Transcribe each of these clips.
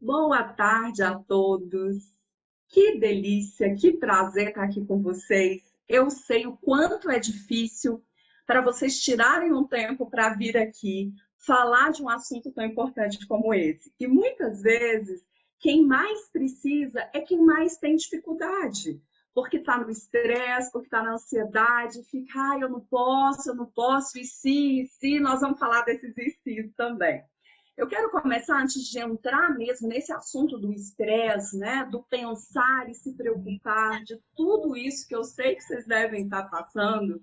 Boa tarde a todos. Que delícia, que prazer estar aqui com vocês. Eu sei o quanto é difícil para vocês tirarem um tempo para vir aqui falar de um assunto tão importante como esse. E muitas vezes, quem mais precisa é quem mais tem dificuldade, porque está no estresse, porque está na ansiedade, fica, eu não posso, e se, nós vamos falar desses e se também. Eu quero começar, antes de entrar mesmo nesse assunto do estresse, né, do pensar e se preocupar, de tudo isso que eu sei que vocês devem estar passando,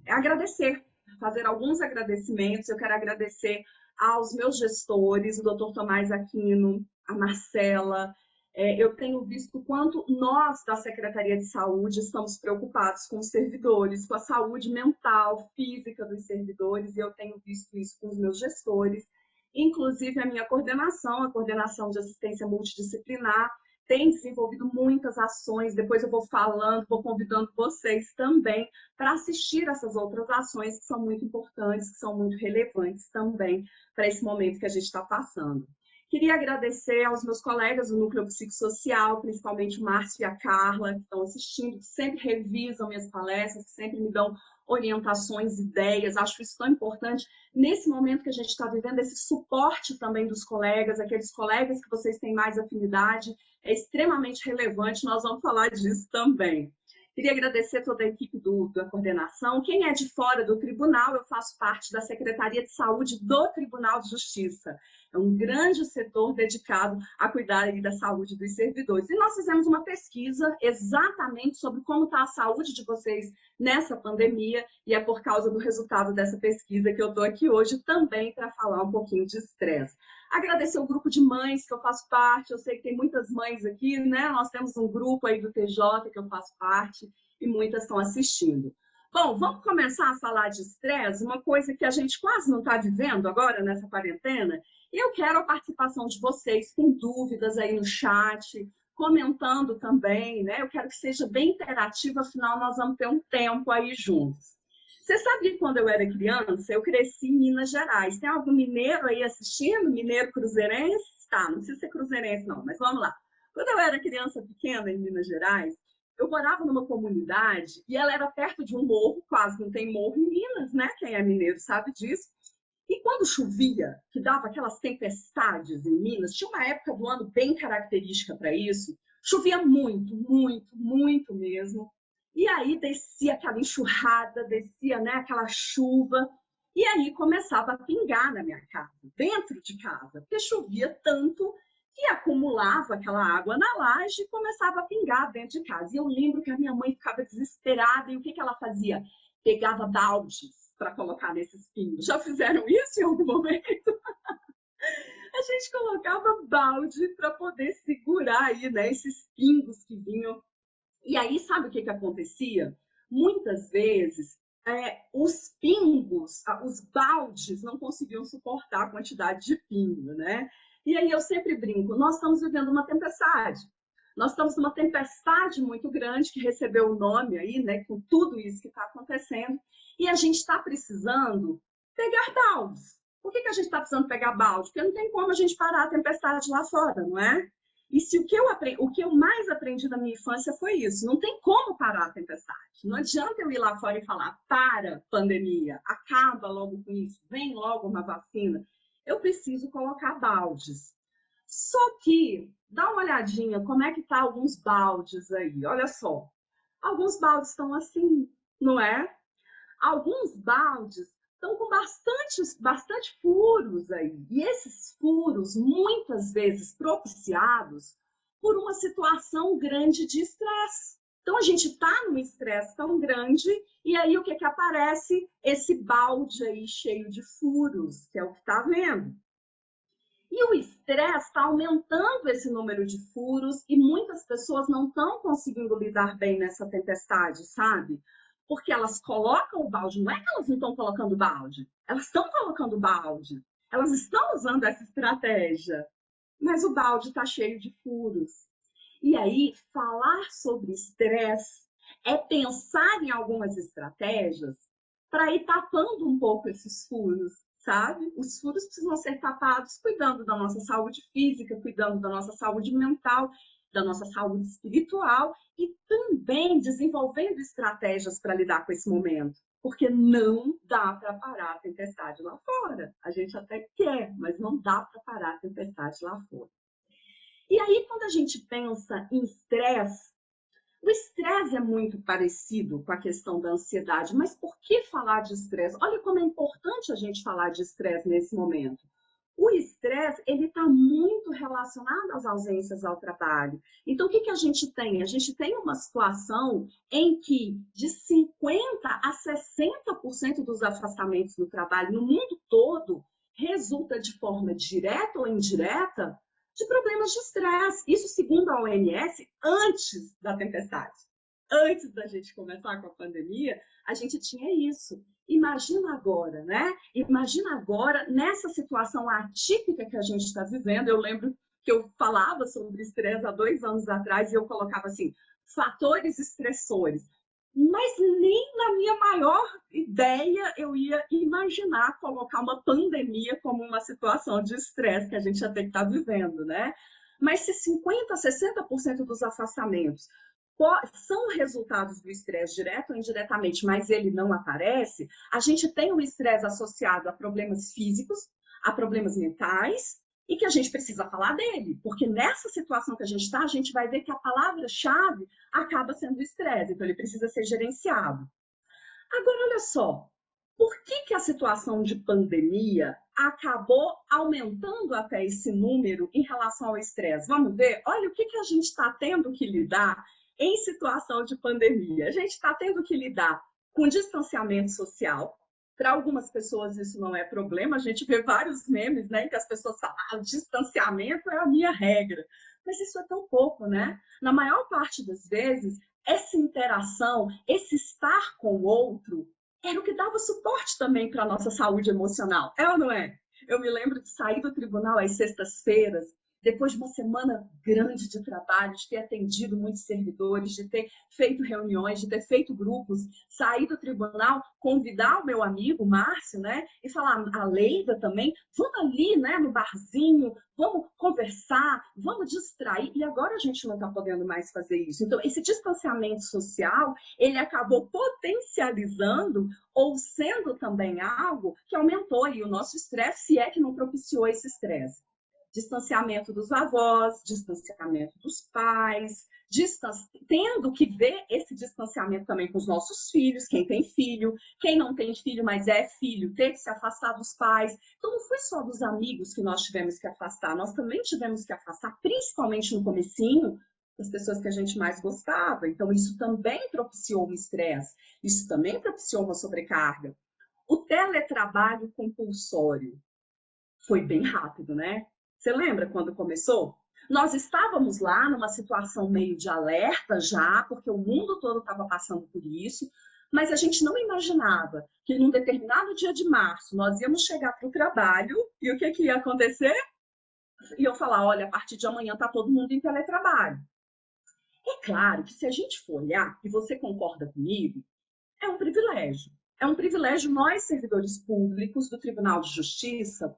é agradecer, fazer alguns agradecimentos. Eu quero agradecer aos meus gestores, o Dr. Tomás Aquino, a Marcela. Eu tenho visto o quanto nós, da Secretaria de Saúde, estamos preocupados com os servidores, com a saúde mental, física dos servidores, e eu tenho visto isso com os meus gestores. Inclusive, a coordenação de assistência multidisciplinar, tem desenvolvido muitas ações. Depois eu vou falando, vou convidando vocês também para assistir essas outras ações que são muito importantes, que são muito relevantes também para esse momento que a gente está passando. Queria agradecer aos meus colegas do Núcleo Psicossocial, principalmente o Márcio e a Carla, que estão assistindo, que sempre revisam minhas palestras, que sempre me dão orientações, ideias. Acho isso tão importante nesse momento que a gente está vivendo, esse suporte também dos colegas, aqueles colegas que vocês têm mais afinidade, é extremamente relevante, nós vamos falar disso também. Queria agradecer toda a equipe da coordenação. Quem é de fora do tribunal, eu faço parte da Secretaria de Saúde do Tribunal de Justiça. É um grande setor dedicado a cuidar da saúde dos servidores. E nós fizemos uma pesquisa exatamente sobre como está a saúde de vocês nessa pandemia, e é por causa do resultado dessa pesquisa que eu estou aqui hoje também para falar um pouquinho de estresse. Agradecer o grupo de mães que eu faço parte, eu sei que tem muitas mães aqui, né? Nós temos um grupo aí do TJ que eu faço parte e muitas estão assistindo. Bom, vamos começar a falar de estresse, uma coisa que a gente quase não está vivendo agora nessa quarentena, e eu quero a participação de vocês com dúvidas aí no chat, comentando também, né? Eu quero que seja bem interativo, afinal nós vamos ter um tempo aí juntos. Você sabia que quando eu era criança, eu cresci em Minas Gerais. Tem algum mineiro aí assistindo? Mineiro cruzeirense? Tá, não precisa ser cruzeirense não, mas vamos lá. Quando eu era criança pequena em Minas Gerais, eu morava numa comunidade e ela era perto de um morro, quase não tem morro em Minas, né? Quem é mineiro sabe disso. E quando chovia, que dava aquelas tempestades em Minas, tinha uma época do ano bem característica para isso, chovia muito, muito, muito mesmo. E aí descia aquela enxurrada, descia, né, aquela chuva, e aí começava a pingar na minha casa, dentro de casa, porque chovia tanto que acumulava aquela água na laje e começava a pingar dentro de casa. E eu lembro que a minha mãe ficava desesperada, e o que ela fazia? Pegava baldes para colocar nesses pingos. Já fizeram isso em algum momento? A gente colocava balde para poder segurar aí, né, esses pingos que vinham. E aí, sabe o que acontecia? Muitas vezes, os pingos, os baldes, não conseguiam suportar a quantidade de pingo, né? E aí eu sempre brinco, nós estamos vivendo uma tempestade. Nós estamos numa tempestade muito grande, que recebeu o nome aí, né, com tudo isso que está acontecendo, e a gente está precisando pegar baldes. Por que a gente está precisando pegar balde? Porque não tem como a gente parar a tempestade lá fora, não é? E se o que eu mais aprendi na minha infância foi isso, não tem como parar a tempestade. Não adianta eu ir lá fora e falar, para, pandemia, acaba logo com isso, vem logo uma vacina. Eu preciso colocar baldes. Só que, dá uma olhadinha como é que tá alguns baldes aí, olha só. Alguns baldes estão assim, não é? Alguns baldes estão com bastante furos aí. E esses furos, muitas vezes propiciados por uma situação grande de estresse. Então, a gente está num estresse tão grande, e aí o que aparece? Esse balde aí cheio de furos, que é o que está vendo. E o estresse está aumentando esse número de furos e muitas pessoas não estão conseguindo lidar bem nessa tempestade, sabe? Porque elas colocam o balde, não é que elas não estão colocando balde, elas estão colocando balde, elas estão usando essa estratégia, mas o balde está cheio de furos. E aí, falar sobre estresse é pensar em algumas estratégias para ir tapando um pouco esses furos, sabe? Os furos precisam ser tapados cuidando da nossa saúde física, cuidando da nossa saúde mental, da nossa saúde espiritual e também desenvolvendo estratégias para lidar com esse momento. Porque não dá para parar a tempestade lá fora. A gente até quer, mas não dá para parar a tempestade lá fora. E aí, quando a gente pensa em estresse, o estresse é muito parecido com a questão da ansiedade, mas por que falar de estresse? Olha como é importante a gente falar de estresse nesse momento. O estresse, ele está muito relacionado às ausências ao trabalho. Então, o que a gente tem? A gente tem uma situação em que de 50% a 60% dos afastamentos do trabalho no mundo todo resulta de forma direta ou indireta de problemas de estresse. Isso segundo a OMS, antes da tempestade. Antes da gente começar com a pandemia, a gente tinha isso. Imagina agora, né? Imagina agora, nessa situação atípica que a gente está vivendo. Eu lembro que eu falava sobre estresse há 2 anos atrás e eu colocava assim, fatores estressores. Mas nem na minha maior ideia eu ia imaginar colocar uma pandemia como uma situação de estresse que a gente até está vivendo, né? Mas se 50% a 60% dos afastamentos são resultados do estresse direto ou indiretamente, mas ele não aparece, a gente tem um estresse associado a problemas físicos, a problemas mentais, e que a gente precisa falar dele, porque nessa situação que a gente está, a gente vai ver que a palavra-chave acaba sendo o estresse, então ele precisa ser gerenciado. Agora, olha só, por que a situação de pandemia acabou aumentando até esse número em relação ao estresse? Vamos ver? Olha o que a gente está tendo que lidar em situação de pandemia. A gente está tendo que lidar com distanciamento social. Para algumas pessoas isso não é problema. A gente vê vários memes, né, em que as pessoas falam, distanciamento é a minha regra. Mas isso é tão pouco, né? Na maior parte das vezes, essa interação, esse estar com o outro, era o que dava suporte também para a nossa saúde emocional. É ou não é? Eu me lembro de sair do tribunal às sextas-feiras, depois de uma semana grande de trabalho, de ter atendido muitos servidores, de ter feito reuniões, de ter feito grupos, sair do tribunal, convidar o meu amigo Márcio, né, e falar, a Leida também, vamos ali, né, no barzinho, vamos conversar, vamos distrair, e agora a gente não está podendo mais fazer isso. Então, esse distanciamento social, ele acabou potencializando ou sendo também algo que aumentou aí o nosso estresse, se é que não propiciou esse estresse. Distanciamento dos avós, distanciamento dos pais, tendo que ver esse distanciamento também com os nossos filhos, quem tem filho, quem não tem filho, mas é filho, ter que se afastar dos pais. Então, não foi só dos amigos que nós tivemos que afastar, nós também tivemos que afastar, principalmente no comecinho, das pessoas que a gente mais gostava. Então, isso também propiciou um estresse, isso também propiciou uma sobrecarga. O teletrabalho compulsório foi bem rápido, né? Você lembra quando começou? Nós estávamos lá numa situação meio de alerta já, porque o mundo todo estava passando por isso, mas a gente não imaginava que num determinado dia de março nós íamos chegar para o trabalho e o que ia acontecer? E eu falar, olha, a partir de amanhã está todo mundo em teletrabalho. É claro que se a gente for olhar, e você concorda comigo, é um privilégio. É um privilégio nós, servidores públicos do Tribunal de Justiça,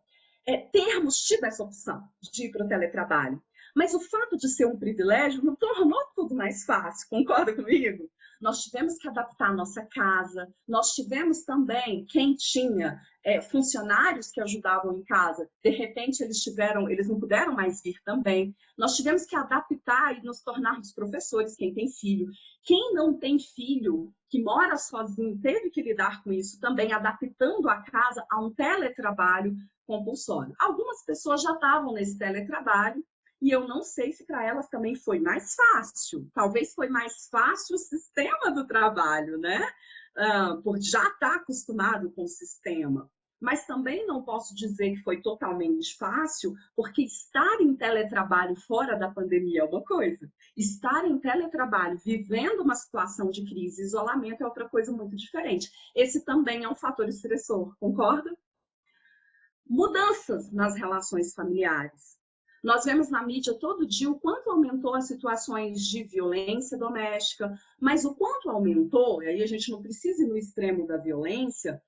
termos tido essa opção de ir para o teletrabalho. Mas o fato de ser um privilégio não tornou tudo mais fácil, concorda comigo? Nós tivemos que adaptar a nossa casa, nós tivemos também, quem tinha funcionários que ajudavam em casa, de repente eles não puderam mais vir também. Nós tivemos que adaptar e nos tornarmos professores, quem tem filho. Quem não tem filho, que mora sozinho, teve que lidar com isso também, adaptando a casa a um teletrabalho compulsório. Algumas pessoas já estavam nesse teletrabalho e eu não sei se para elas também foi mais fácil. Talvez foi mais fácil o sistema do trabalho, né? Por já estar acostumado com o sistema. Mas também não posso dizer que foi totalmente fácil, porque estar em teletrabalho fora da pandemia é uma coisa. Estar em teletrabalho, vivendo uma situação de crise e isolamento é outra coisa muito diferente. Esse também é um fator estressor, concorda? Mudanças nas relações familiares. Nós vemos na mídia todo dia o quanto aumentou as situações de violência doméstica, mas o quanto aumentou, e aí a gente não precisa ir no extremo da violência,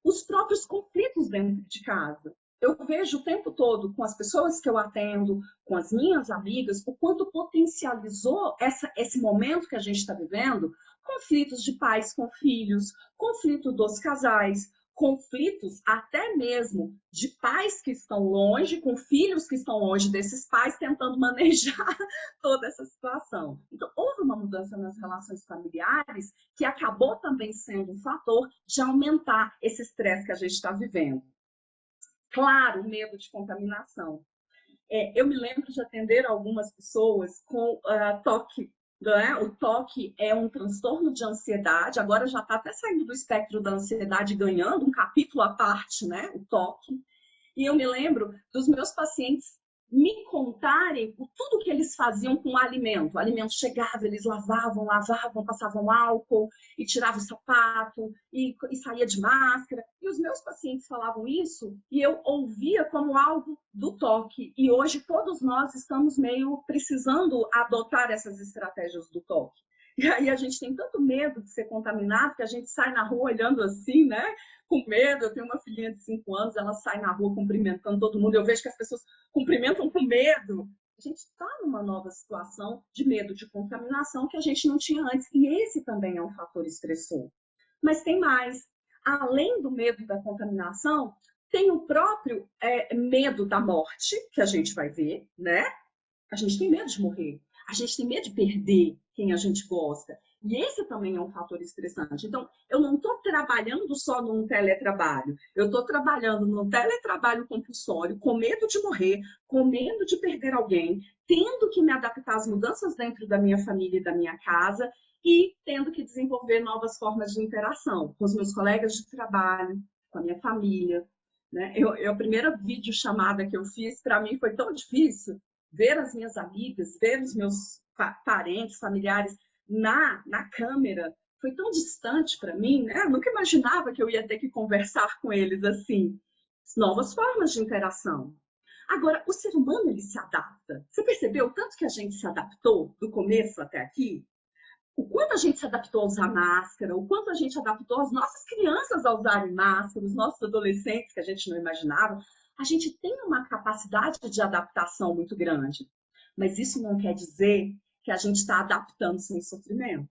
os próprios conflitos dentro de casa. Eu vejo o tempo todo com as pessoas que eu atendo, com as minhas amigas, o quanto potencializou esse momento que a gente está vivendo, conflitos de pais com filhos, conflito dos casais, conflitos até mesmo de pais que estão longe, com filhos que estão longe desses pais, tentando manejar toda essa situação. Então, houve uma mudança nas relações familiares que acabou também sendo um fator de aumentar esse estresse que a gente está vivendo. Claro, o medo de contaminação. Eu me lembro de atender algumas pessoas com toque. Né? O toque é um transtorno de ansiedade, agora já está até saindo do espectro da ansiedade, ganhando um capítulo à parte, né? O toque. E eu me lembro dos meus pacientes me contarem tudo que eles faziam com o alimento. O alimento chegava, eles lavavam, passavam álcool e tiravam o sapato e saía de máscara. E os meus pacientes falavam isso e eu ouvia como algo do toque. E hoje todos nós estamos meio precisando adotar essas estratégias do toque. E aí a gente tem tanto medo de ser contaminado que a gente sai na rua olhando assim, né? Com medo. Eu tenho uma filhinha de 5 anos, ela sai na rua cumprimentando todo mundo. Eu vejo que as pessoas cumprimentam com medo. A gente está numa nova situação de medo de contaminação que a gente não tinha antes. E esse também é um fator estressor. Mas tem mais. Além do medo da contaminação, tem o próprio medo da morte, que a gente vai ver, né? A gente tem medo de morrer. A gente tem medo de perder quem a gente gosta. E esse também é um fator estressante. Então, eu não estou trabalhando só num teletrabalho. Eu estou trabalhando num teletrabalho compulsório, com medo de morrer, com medo de perder alguém, tendo que me adaptar às mudanças dentro da minha família e da minha casa e tendo que desenvolver novas formas de interação com os meus colegas de trabalho, com a minha família. Né? A primeira videochamada que eu fiz, para mim, foi tão difícil ver as minhas amigas, ver os meus parentes, familiares na câmera, foi tão distante para mim, né? Eu nunca imaginava que eu ia ter que conversar com eles assim. Novas formas de interação. Agora, o ser humano, ele se adapta. Você percebeu o tanto que a gente se adaptou do começo até aqui? O quanto a gente se adaptou a usar máscara, o quanto a gente adaptou as nossas crianças a usarem máscara, os nossos adolescentes, que a gente não imaginava. A gente tem uma capacidade de adaptação muito grande. Mas isso não quer dizer que a gente está adaptando sem sofrimento.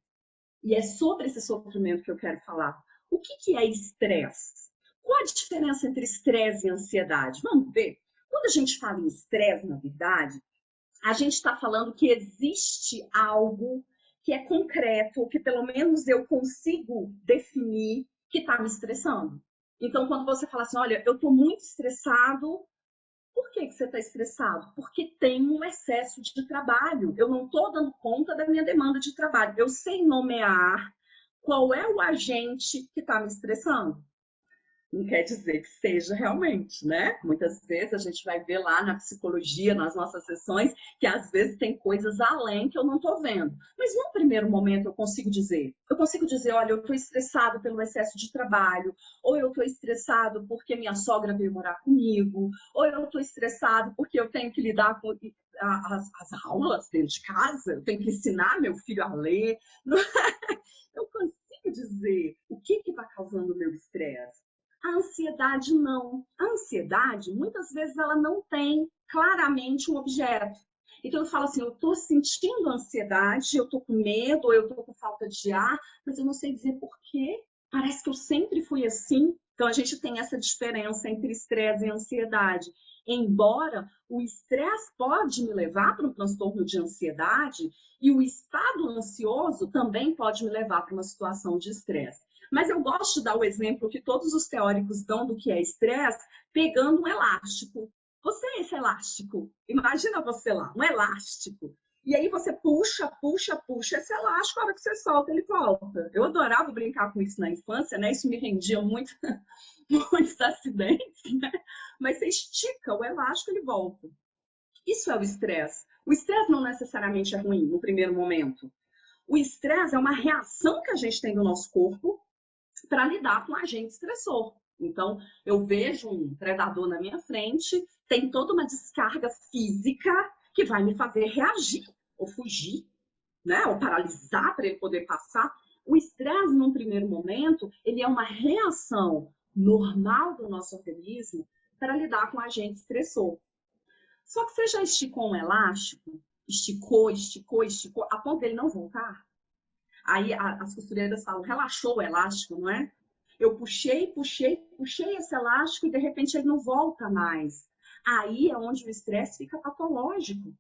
E é sobre esse sofrimento que eu quero falar. O que é estresse? Qual a diferença entre estresse e ansiedade? Vamos ver. Quando a gente fala em estresse, na verdade, a gente está falando que existe algo que é concreto, que pelo menos eu consigo definir que está me estressando. Então, quando você fala assim, olha, eu estou muito estressado, por que você está estressado? Porque tem um excesso de trabalho. Eu não estou dando conta da minha demanda de trabalho. Eu sei nomear qual é o agente que está me estressando. Não quer dizer que seja realmente, né? Muitas vezes a gente vai ver lá na psicologia, nas nossas sessões, que às vezes tem coisas além que eu não estou vendo. Mas num primeiro momento eu consigo dizer, olha, eu estou estressado pelo excesso de trabalho, ou eu estou estressado porque minha sogra veio morar comigo, ou eu estou estressado porque eu tenho que lidar com as aulas dentro de casa, eu tenho que ensinar meu filho a ler. Eu consigo dizer o que está causando o meu estresse. A ansiedade não. A ansiedade, muitas vezes, ela não tem claramente um objeto. Então, eu falo assim, eu estou sentindo ansiedade, eu estou com medo, ou eu estou com falta de ar, mas eu não sei dizer por quê. Parece que eu sempre fui assim. Então, a gente tem essa diferença entre estresse e ansiedade. Embora o estresse pode me levar para um transtorno de ansiedade e o estado ansioso também pode me levar para uma situação de estresse. Mas eu gosto de dar o exemplo que todos os teóricos dão do que é estresse, pegando um elástico. Você é esse elástico. Imagina você lá, um elástico. E aí você puxa esse elástico, a hora que você solta, ele volta. Eu adorava brincar com isso na infância, né? Isso me rendia muito, muitos acidentes, né? Mas você estica o elástico, ele volta. Isso é o estresse. O estresse não necessariamente é ruim no primeiro momento. O estresse é uma reação que a gente tem no nosso corpo para lidar com um agente estressor. Então, eu vejo um predador na minha frente, tem toda uma descarga física que vai me fazer reagir ou fugir, né? Ou paralisar para ele poder passar. O estresse, num primeiro momento, ele é uma reação normal do nosso organismo para lidar com o agente estressor. Só que você já esticou um elástico? Esticou, esticou, esticou, a ponto dele não voltar? Aí as costureiras falam, relaxou o elástico, não é? Eu puxei, puxei, puxei esse elástico e de repente ele não volta mais. Aí é onde o estresse fica patológico.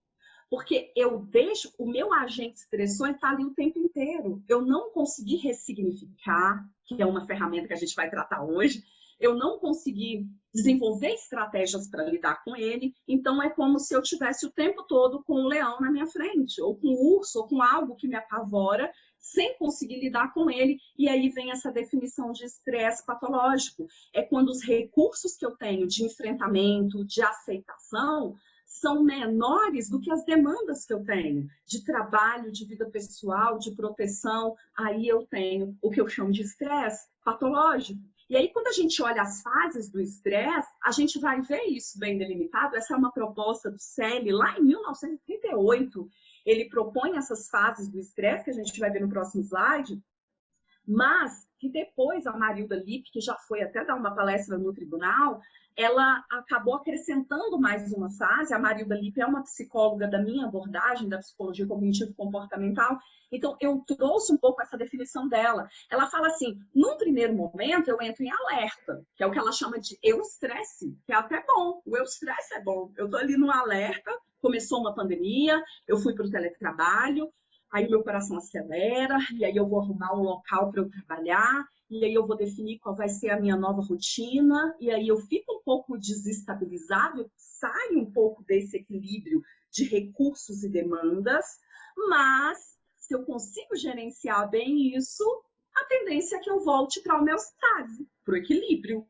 Porque eu deixo, o meu agente estressor está ali o tempo inteiro. Eu não consegui ressignificar, que é uma ferramenta que a gente vai tratar hoje, eu não consegui desenvolver estratégias para lidar com ele, então é como se eu tivesse o tempo todo com um leão na minha frente, ou com um urso, ou com algo que me apavora, sem conseguir lidar com ele, e aí vem essa definição de estresse patológico. É quando os recursos que eu tenho de enfrentamento, de aceitação, são menores do que as demandas que eu tenho de trabalho, de vida pessoal, de proteção. Aí eu tenho o que eu chamo de estresse patológico. E aí, quando a gente olha as fases do estresse, a gente vai ver isso bem delimitado. Essa é uma proposta do Selle, lá em 1938. Ele propõe essas fases do estresse, que a gente vai ver no próximo slide, mas que depois a Marilda Lippe, que já foi até dar uma palestra no tribunal, ela acabou acrescentando mais uma fase. A Marilda Lippe é uma psicóloga da minha abordagem, da psicologia cognitivo-comportamental, então eu trouxe um pouco essa definição dela. Ela fala assim, num primeiro momento eu entro em alerta, que é o que ela chama de eu-estresse, que é até bom, o eu-estresse é bom. Eu tô ali no alerta, começou uma pandemia, eu fui para o teletrabalho, aí meu coração acelera, e aí eu vou arrumar um local para eu trabalhar, e aí eu vou definir qual vai ser a minha nova rotina, e aí eu fico um pouco desestabilizado, saio um pouco desse equilíbrio de recursos e demandas, mas se eu consigo gerenciar bem isso, a tendência é que eu volte para a homeostase, para o equilíbrio.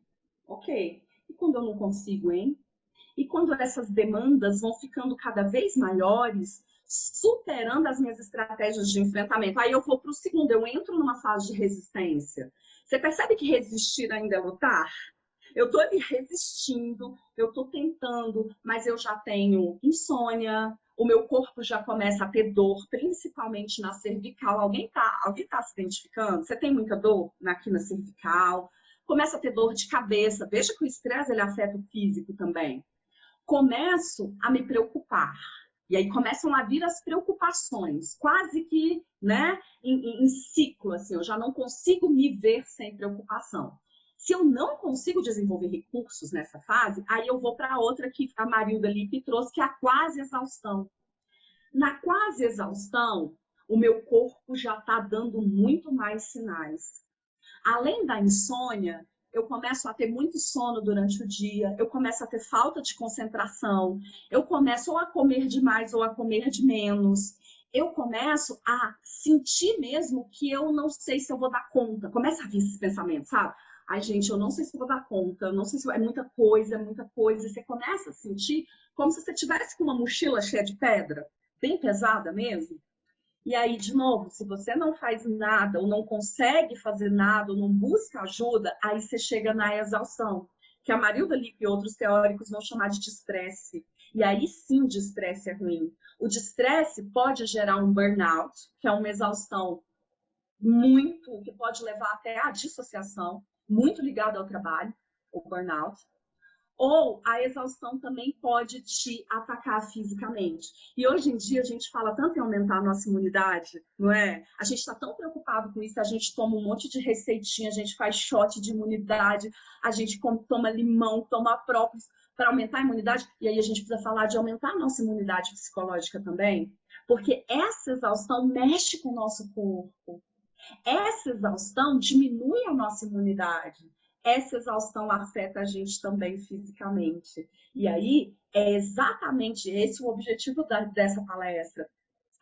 Ok. E quando eu não consigo, hein? E quando essas demandas vão ficando cada vez maiores, superando as minhas estratégias de enfrentamento, aí eu vou para o segundo, eu entro numa fase de resistência. Você percebe que resistir ainda é lutar? Eu estou ali resistindo, eu estou tentando, mas eu já tenho insônia, o meu corpo já começa a ter dor, principalmente na cervical. Alguém tá se identificando? Você tem muita dor aqui na cervical? Começa a ter dor de cabeça. Veja que o estresse ele afeta o físico também. Começo a me preocupar. E aí começam a vir as preocupações, quase que, né, em ciclo, assim, eu já não consigo me ver sem preocupação. Se eu não consigo desenvolver recursos nessa fase, aí eu vou para outra que a Marilda Lippe trouxe, que é a quase exaustão. Na quase exaustão, o meu corpo já está dando muito mais sinais. Além da insônia, eu começo a ter muito sono durante o dia, eu começo a ter falta de concentração, eu começo ou a comer demais ou a comer de menos, eu começo a sentir mesmo que eu não sei se eu vou dar conta. Começa a vir esses pensamentos, sabe? Ai, gente, eu não sei se eu vou dar conta, eu não sei se é muita coisa, é muita coisa. E você começa a sentir como se você tivesse com uma mochila cheia de pedra, bem pesada mesmo. E aí, de novo, se você não faz nada, ou não consegue fazer nada, ou não busca ajuda, aí você chega na exaustão, que a Marilda Lippe e outros teóricos vão chamar de estresse. E aí sim, o estresse é ruim. O estresse pode gerar um burnout, que é uma exaustão que pode levar até a dissociação, muito ligada ao trabalho, o burnout. Ou a exaustão também pode te atacar fisicamente. E hoje em dia a gente fala tanto em aumentar a nossa imunidade, não é? A gente está tão preocupado com isso, a gente toma um monte de receitinha, a gente faz shot de imunidade, a gente toma limão, toma própolis para aumentar a imunidade. E aí a gente precisa falar de aumentar a nossa imunidade psicológica também, porque essa exaustão mexe com o nosso corpo. Essa exaustão diminui a nossa imunidade. Essa exaustão afeta a gente também fisicamente. E aí, é exatamente esse o objetivo dessa palestra.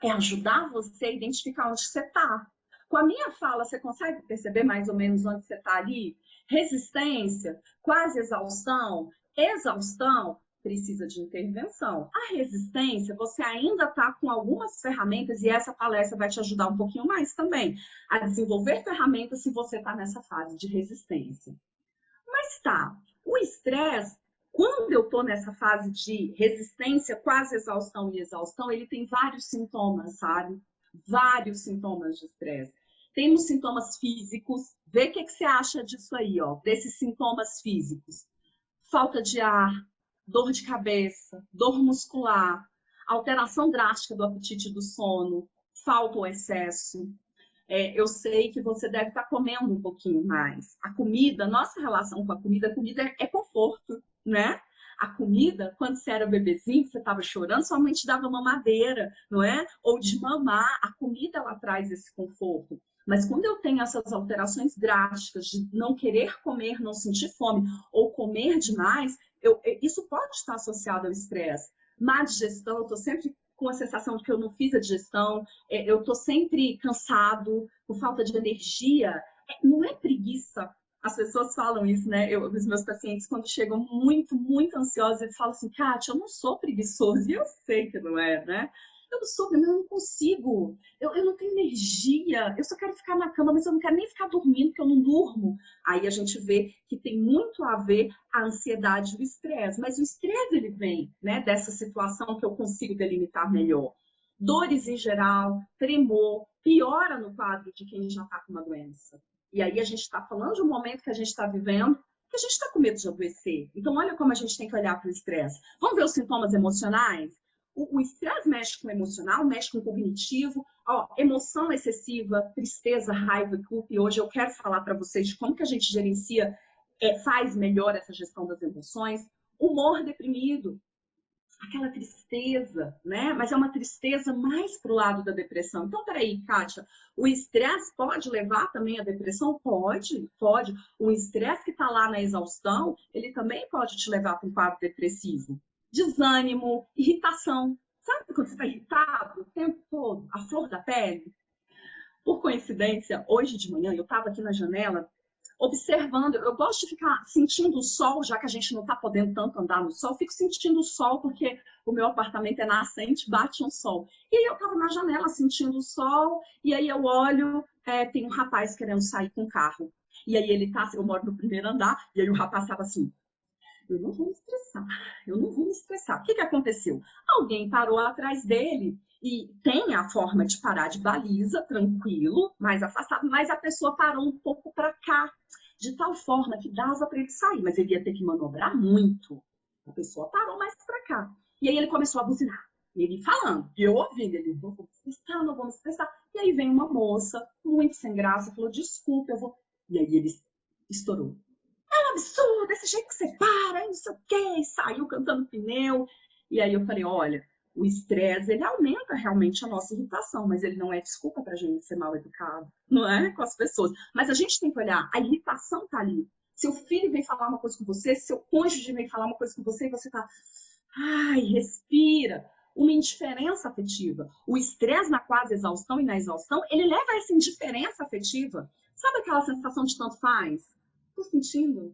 É ajudar você a identificar onde você está. Com a minha fala, você consegue perceber mais ou menos onde você está ali? Resistência, quase exaustão, exaustão, precisa de intervenção. A resistência, você ainda está com algumas ferramentas, e essa palestra vai te ajudar um pouquinho mais também, a desenvolver ferramentas se você está nessa fase de resistência. Mas tá, o estresse, quando eu estou nessa fase de resistência, quase exaustão e exaustão, ele tem vários sintomas, sabe? Vários sintomas de estresse. Temos sintomas físicos. Vê o que você acha disso aí, ó, desses sintomas físicos. Falta de ar, dor de cabeça, dor muscular, alteração drástica do apetite e do sono, falta ou excesso. Eu sei que você deve estar comendo um pouquinho mais. A comida, nossa relação com a comida é conforto, né? A comida, quando você era bebezinho, você estava chorando, sua mãe te dava mamadeira, não é? Ou de mamar. A comida, ela traz esse conforto. Mas quando eu tenho essas alterações drásticas de não querer comer, não sentir fome, ou comer demais, isso pode estar associado ao estresse. Má digestão, eu estou sempre com a sensação de que eu não fiz a digestão, eu estou sempre cansado, com falta de energia. Não é preguiça. As pessoas falam isso, né? Os meus pacientes, quando chegam muito, muito ansiosos, eles falam assim, Kátia, eu não sou preguiçoso. E eu sei que não é, né? Eu não sou, eu não consigo. Eu não tenho energia. Eu só quero ficar na cama, mas eu não quero nem ficar dormindo, porque eu não durmo. Aí a gente vê que tem muito a ver a ansiedade e o estresse. Mas o estresse, ele vem, né, dessa situação que eu consigo delimitar melhor. Dores em geral, tremor, piora no quadro de quem já está com uma doença. E aí a gente está falando de um momento que a gente está vivendo, que a gente está com medo de adoecer. Então, olha como a gente tem que olhar para o estresse. Vamos ver os sintomas emocionais? O estresse mexe com o emocional, mexe com o cognitivo. Ó, emoção excessiva, tristeza, raiva e culpa. E hoje eu quero falar para vocês de como que a gente gerencia, faz melhor essa gestão das emoções. Humor deprimido, aquela tristeza, né? Mas é uma tristeza mais pro lado da depressão. Então, peraí, Kátia, o estresse pode levar também à depressão? Pode, pode. O estresse que está lá na exaustão, ele também pode te levar para um quadro depressivo. Desânimo, irritação. Sabe quando você está irritado o tempo todo, a flor da pele? Por coincidência, hoje de manhã, eu estava aqui na janela observando, eu gosto de ficar sentindo o sol, já que a gente não está podendo tanto andar no sol, fico sentindo o sol porque o meu apartamento é nascente, bate um sol. E aí eu estava na janela sentindo o sol, e aí eu olho, tem um rapaz querendo sair com o carro. E aí ele tá, eu moro no primeiro andar, e aí o rapaz estava assim, eu não vou me estressar, eu não vou me estressar. O que aconteceu? Alguém parou atrás dele e tem a forma de parar de baliza, tranquilo, mais afastado, mas a pessoa parou um pouco para cá, de tal forma que dava para ele sair, mas ele ia ter que manobrar muito. A pessoa parou mais para cá. E aí ele começou a buzinar. Ele falando, e eu ouvindo, ele, não vou me estressar, não vou me estressar. E aí vem uma moça, muito sem graça, falou, desculpa, eu vou... E aí ele estourou. É um absurdo, esse jeito que você para, não sei o quê, e saiu cantando pneu. E aí eu falei, olha, o estresse, ele aumenta realmente a nossa irritação, mas ele não é desculpa pra gente ser mal educado, não é? Com as pessoas. Mas a gente tem que olhar, a irritação tá ali. Seu filho vem falar uma coisa com você, seu cônjuge vem falar uma coisa com você e você tá, ai, respira. Uma indiferença afetiva. O estresse na quase exaustão e na exaustão, ele leva a essa indiferença afetiva. Sabe aquela sensação de tanto faz? Tô sentindo.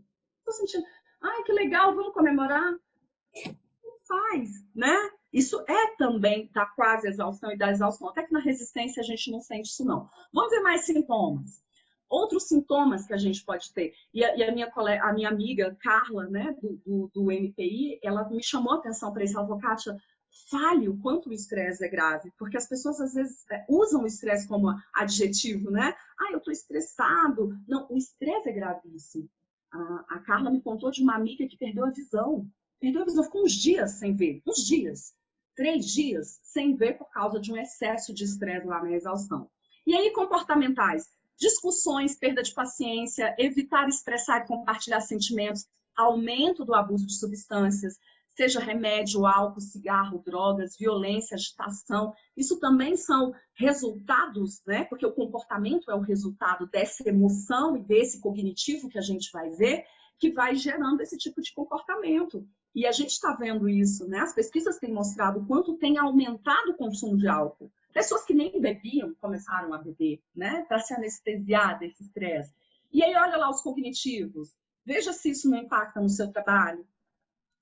Ai, que legal, vamos comemorar? Não faz, né? Isso é também da quase exaustão e da exaustão. Até que na resistência a gente não sente isso, não. Vamos ver mais sintomas. Outros sintomas que a gente pode ter. E a minha amiga, Carla, né, do MPI, ela me chamou a atenção para isso. Ela falou, Kátia, fale o quanto o estresse é grave. Porque as pessoas, às vezes, usam o estresse como adjetivo, né? Ah, eu tô estressado. Não, o estresse é gravíssimo. A Carla me contou de uma amiga que perdeu a visão. Perdeu a visão, ficou uns dias sem ver. Uns dias. 3 dias sem ver por causa de um excesso de estresse lá na exaustão. E aí, comportamentais. Discussões, perda de paciência, evitar expressar e compartilhar sentimentos, aumento do abuso de substâncias, seja remédio, álcool, cigarro, drogas, violência, agitação. Isso também são resultados, né? Porque o comportamento é o resultado dessa emoção e desse cognitivo que a gente vai ver, que vai gerando esse tipo de comportamento. E a gente está vendo isso, né? As pesquisas têm mostrado o quanto tem aumentado o consumo de álcool. Pessoas que nem bebiam começaram a beber, né? Para se anestesiar desse estresse. E aí, olha lá os cognitivos. Veja se isso não impacta no seu trabalho.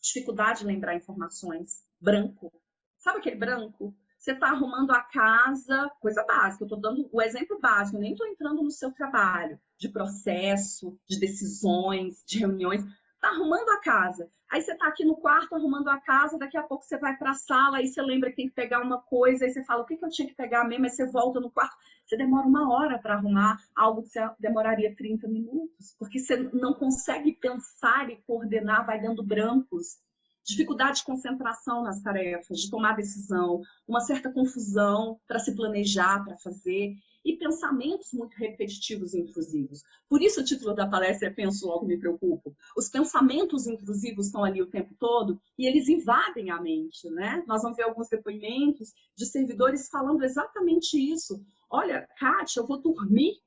Dificuldade de lembrar informações. Branco. Sabe aquele branco? Você está arrumando a casa, coisa básica. Eu estou dando o exemplo básico, eu nem estou entrando no seu trabalho, de processo, de decisões, de reuniões. tá arrumando a casa. Aí você tá aqui no quarto arrumando a casa, daqui a pouco você vai para a sala, aí você lembra que tem que pegar uma coisa, aí você fala, o que eu tinha que pegar mesmo? Aí você volta no quarto, você demora 1 hora para arrumar algo que você demoraria 30 minutos, porque você não consegue pensar e coordenar, vai dando brancos. Dificuldade de concentração nas tarefas, de tomar decisão, uma certa confusão para se planejar, para fazer, e pensamentos muito repetitivos e intrusivos. Por isso o título da palestra é Penso, Logo Me Preocupo. Os pensamentos intrusivos estão ali o tempo todo e eles invadem a mente, né? Nós vamos ver alguns depoimentos de servidores falando exatamente isso. Olha, Kátia, eu vou dormir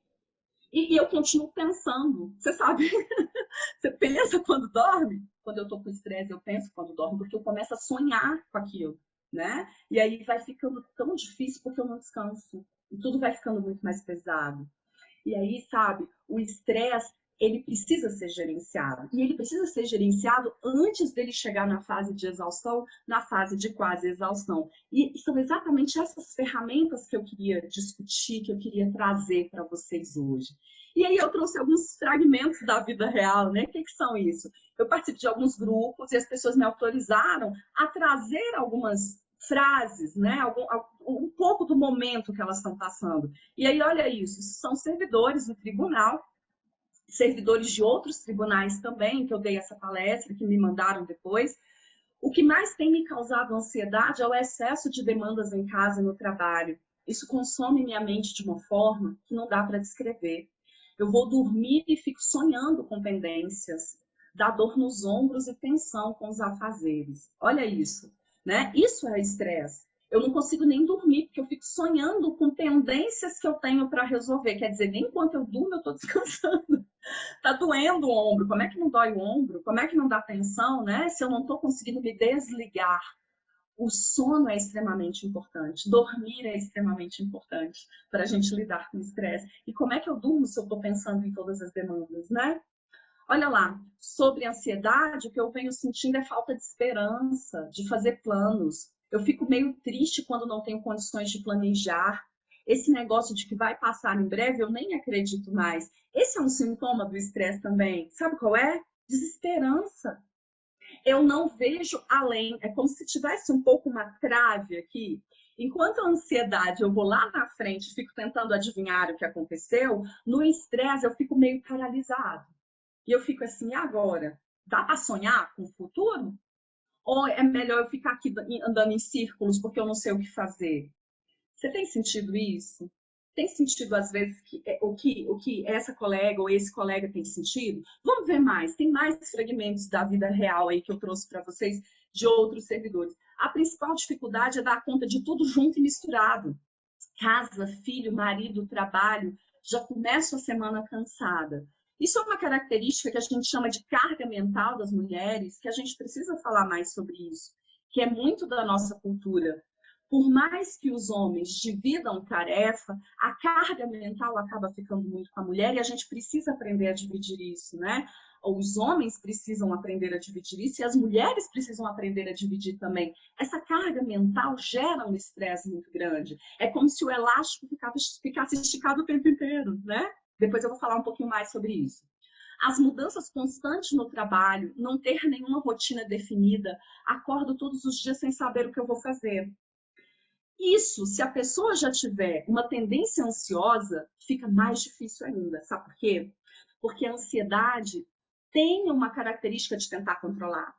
e eu continuo pensando. Você sabe, você pensa quando dorme? Quando eu estou com estresse, eu penso quando dorme, porque eu começo a sonhar com aquilo, né? E aí vai ficando tão difícil porque eu não descanso. E tudo vai ficando muito mais pesado. E aí, sabe, o estresse, ele precisa ser gerenciado. E ele precisa ser gerenciado antes dele chegar na fase de exaustão, na fase de quase exaustão. E são exatamente essas ferramentas que eu queria discutir, que eu queria trazer para vocês hoje. E aí eu trouxe alguns fragmentos da vida real, né? O que são isso? Eu participo de alguns grupos e as pessoas me autorizaram a trazer algumas frases, né? Um pouco do momento que elas estão passando. E aí, olha isso, são servidores do tribunal, servidores de outros tribunais também, que eu dei essa palestra, que me mandaram depois. O que mais tem me causado ansiedade é o excesso de demandas em casa e no trabalho. Isso consome minha mente de uma forma que não dá para descrever. Eu vou dormir e fico sonhando com pendências, dá dor nos ombros e tensão com os afazeres. Olha isso, né? Isso é estresse. Eu não consigo nem dormir, porque eu fico sonhando com pendências que eu tenho para resolver. Quer dizer, nem enquanto eu durmo, eu estou descansando. Tá doendo o ombro, como é que não dói o ombro? Como é que não dá tensão, né? Se eu não estou conseguindo me desligar. O sono é extremamente importante, dormir é extremamente importante para a gente lidar com o estresse. E como é que eu durmo se eu estou pensando em todas as demandas, né? Olha lá, sobre ansiedade, o que eu venho sentindo é falta de esperança, de fazer planos. Eu fico meio triste quando não tenho condições de planejar. Esse negócio de que vai passar em breve, eu nem acredito mais. Esse é um sintoma do estresse também. Sabe qual é? Desesperança. Eu não vejo além. É como se tivesse um pouco uma trave aqui. Enquanto a ansiedade, eu vou lá na frente, fico tentando adivinhar o que aconteceu, no estresse eu fico meio paralisado. E eu fico assim, e agora? Dá para sonhar com o futuro? Ou é melhor eu ficar aqui andando em círculos porque eu não sei o que fazer? Você tem sentido isso? Tem sentido, às vezes, o que essa colega ou esse colega tem sentido? Vamos ver mais. Tem mais fragmentos da vida real aí que eu trouxe para vocês de outros servidores. A principal dificuldade é dar conta de tudo junto e misturado. Casa, filho, marido, trabalho. Já começo a semana cansada. Isso é uma característica que a gente chama de carga mental das mulheres, que a gente precisa falar mais sobre isso, que é muito da nossa cultura. Por mais que os homens dividam tarefa, a carga mental acaba ficando muito com a mulher e a gente precisa aprender a dividir isso, né? Os homens precisam aprender a dividir isso e as mulheres precisam aprender a dividir também. Essa carga mental gera um estresse muito grande. É como se o elástico ficasse esticado o tempo inteiro, né? Depois eu vou falar um pouquinho mais sobre isso. As mudanças constantes no trabalho, não ter nenhuma rotina definida, acordo todos os dias sem saber o que eu vou fazer. Isso, se a pessoa já tiver uma tendência ansiosa, fica mais difícil ainda. Sabe por quê? Porque a ansiedade tem uma característica de tentar controlar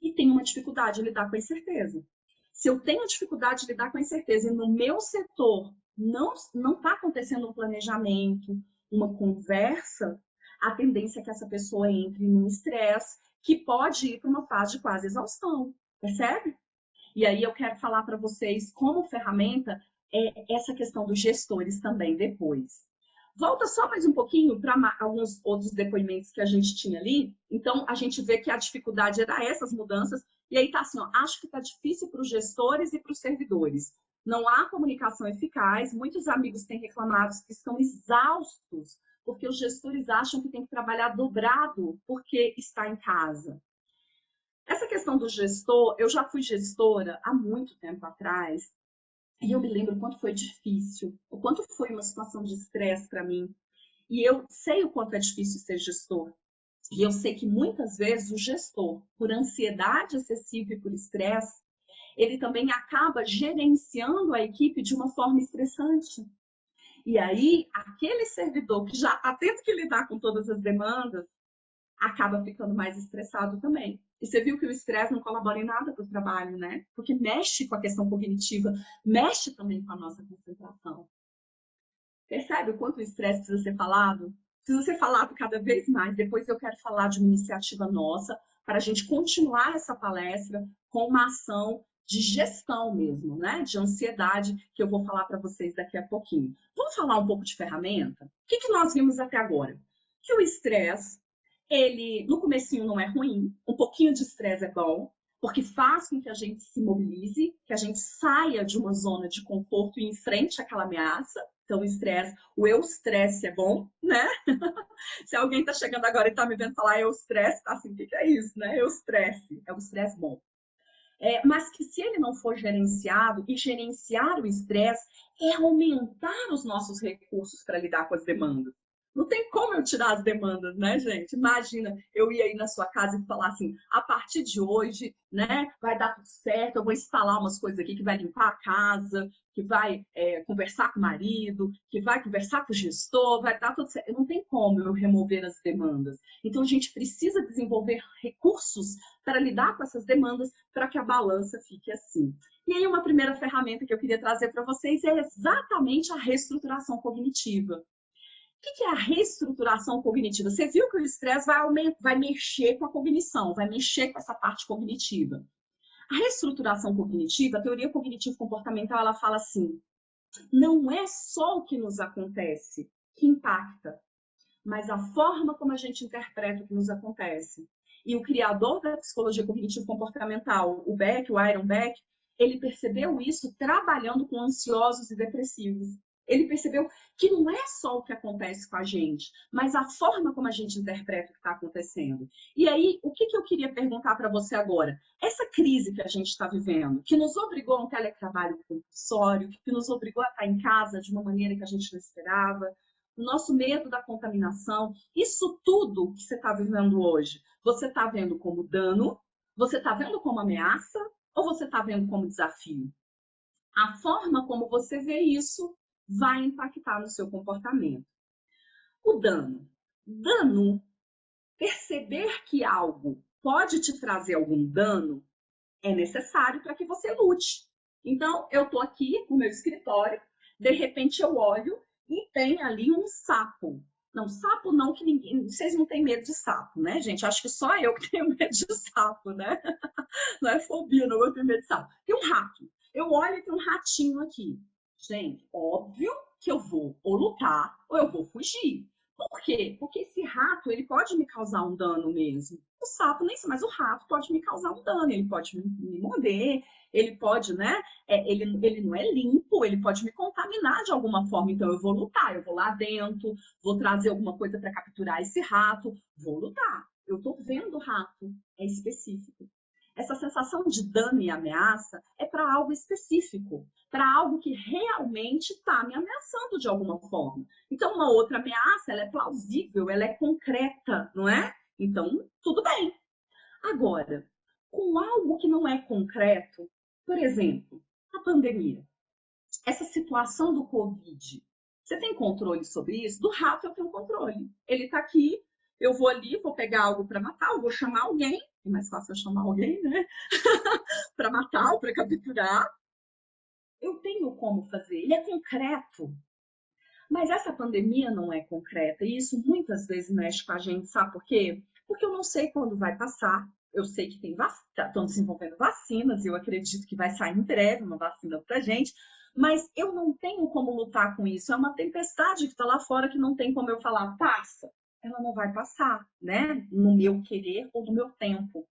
e tem uma dificuldade de lidar com a incerteza. Se eu tenho dificuldade de lidar com a incerteza e no meu setor não está acontecendo um planejamento, uma conversa, a tendência é que essa pessoa entre num estresse que pode ir para uma fase de quase exaustão, percebe? E aí eu quero falar para vocês como ferramenta essa questão dos gestores também depois. Volta só mais um pouquinho para alguns outros depoimentos que a gente tinha ali. Então, a gente vê que a dificuldade era essas mudanças. E aí tá assim, ó, acho que tá difícil para os gestores e para os servidores. Não há comunicação eficaz. Muitos amigos têm reclamado que estão exaustos porque os gestores acham que tem que trabalhar dobrado porque está em casa. Essa questão do gestor, eu já fui gestora há muito tempo atrás, e eu me lembro o quanto foi difícil, o quanto foi uma situação de estresse para mim. E eu sei o quanto é difícil ser gestor. E eu sei que muitas vezes o gestor, por ansiedade excessiva e por estresse, ele também acaba gerenciando a equipe de uma forma estressante. E aí, aquele servidor que já está tendo que lidar com todas as demandas, acaba ficando mais estressado também. E você viu que o estresse não colabora em nada para o trabalho, né? Porque mexe com a questão cognitiva, mexe também com a nossa concentração. Percebe o quanto o estresse precisa ser falado? Precisa ser falado cada vez mais. Depois eu quero falar de uma iniciativa nossa para a gente continuar essa palestra com uma ação de gestão mesmo, né? De ansiedade, que eu vou falar para vocês daqui a pouquinho. Vamos falar um pouco de ferramenta? O que nós vimos até agora? Que o estresse, ele no comecinho não é ruim, um pouquinho de estresse é bom, porque faz com que a gente se mobilize, que a gente saia de uma zona de conforto e enfrente aquela ameaça. Então, o estresse, o eustresse é bom, né? Se alguém está chegando agora e está me vendo falar eustresse, tá assim, o que é isso, né? Eustresse, é o estresse bom. Mas que se ele não for gerenciado, e gerenciar o estresse é aumentar os nossos recursos para lidar com as demandas. Não tem como eu tirar as demandas, né, gente? Imagina, eu ir aí na sua casa e falar assim, a partir de hoje, né, vai dar tudo certo, eu vou instalar umas coisas aqui que vai limpar a casa, que vai conversar com o marido, que vai conversar com o gestor, vai dar tudo certo. Não tem como eu remover as demandas. Então, a gente precisa desenvolver recursos para lidar com essas demandas, para que a balança fique assim. E aí, uma primeira ferramenta que eu queria trazer para vocês é exatamente a reestruturação cognitiva. O que é a reestruturação cognitiva? Você viu que o estresse vai mexer com a cognição, vai mexer com essa parte cognitiva. A reestruturação cognitiva, a teoria cognitivo-comportamental, ela fala assim, não é só o que nos acontece que impacta, mas a forma como a gente interpreta o que nos acontece. E o criador da psicologia cognitivo-comportamental, o Beck, o Aaron Beck, ele percebeu isso trabalhando com ansiosos e depressivos. Ele percebeu que não é só o que acontece com a gente, mas a forma como a gente interpreta o que está acontecendo. E aí, o que eu queria perguntar para você agora? Essa crise que a gente está vivendo, que nos obrigou a um teletrabalho compulsório, que nos obrigou a estar em casa de uma maneira que a gente não esperava, o nosso medo da contaminação, isso tudo que você está vivendo hoje, você está vendo como dano, você está vendo como ameaça ou você está vendo como desafio? A forma como você vê isso vai impactar no seu comportamento. O dano. Dano, perceber que algo pode te trazer algum dano é necessário para que você lute. Então, eu estou aqui no meu escritório, de repente eu olho e tem ali um sapo. Não, sapo não, que ninguém. Vocês não têm medo de sapo, né, gente? Acho que só eu que tenho medo de sapo, né? Não é fobia, não, eu tenho medo de sapo. Tem um rato. Eu olho e tem um ratinho aqui. Gente, óbvio que eu vou ou lutar ou eu vou fugir. Por quê? Porque esse rato, ele pode me causar um dano mesmo. O sapo nem sei, mas o rato pode me causar um dano, ele pode me morder, ele pode, né? Ele não é limpo, ele pode me contaminar de alguma forma. Então eu vou lutar, eu vou lá dentro, vou trazer alguma coisa para capturar esse rato, vou lutar. Eu tô vendo o rato, é específico. Essa sensação de dano e ameaça é para algo específico, para algo que realmente está me ameaçando de alguma forma. Então, uma outra ameaça, ela é plausível, ela é concreta, não é? Então, tudo bem. Agora, com algo que não é concreto, por exemplo, a pandemia, essa situação do Covid, você tem controle sobre isso? Do rato eu tenho controle. Ele está aqui, eu vou ali, vou pegar algo para matar, eu vou chamar alguém, é mais fácil eu chamar alguém, né? Para matar ou para capturar. Eu tenho como fazer, ele é concreto. Mas essa pandemia não é concreta e isso muitas vezes mexe com a gente, sabe por quê? Porque eu não sei quando vai passar. Eu sei que estão desenvolvendo vacinas, eu acredito que vai sair em breve uma vacina para gente, mas eu não tenho como lutar com isso. É uma tempestade que está lá fora que não tem como eu falar, passa. Ela não vai passar, né? No meu querer ou no meu tempo.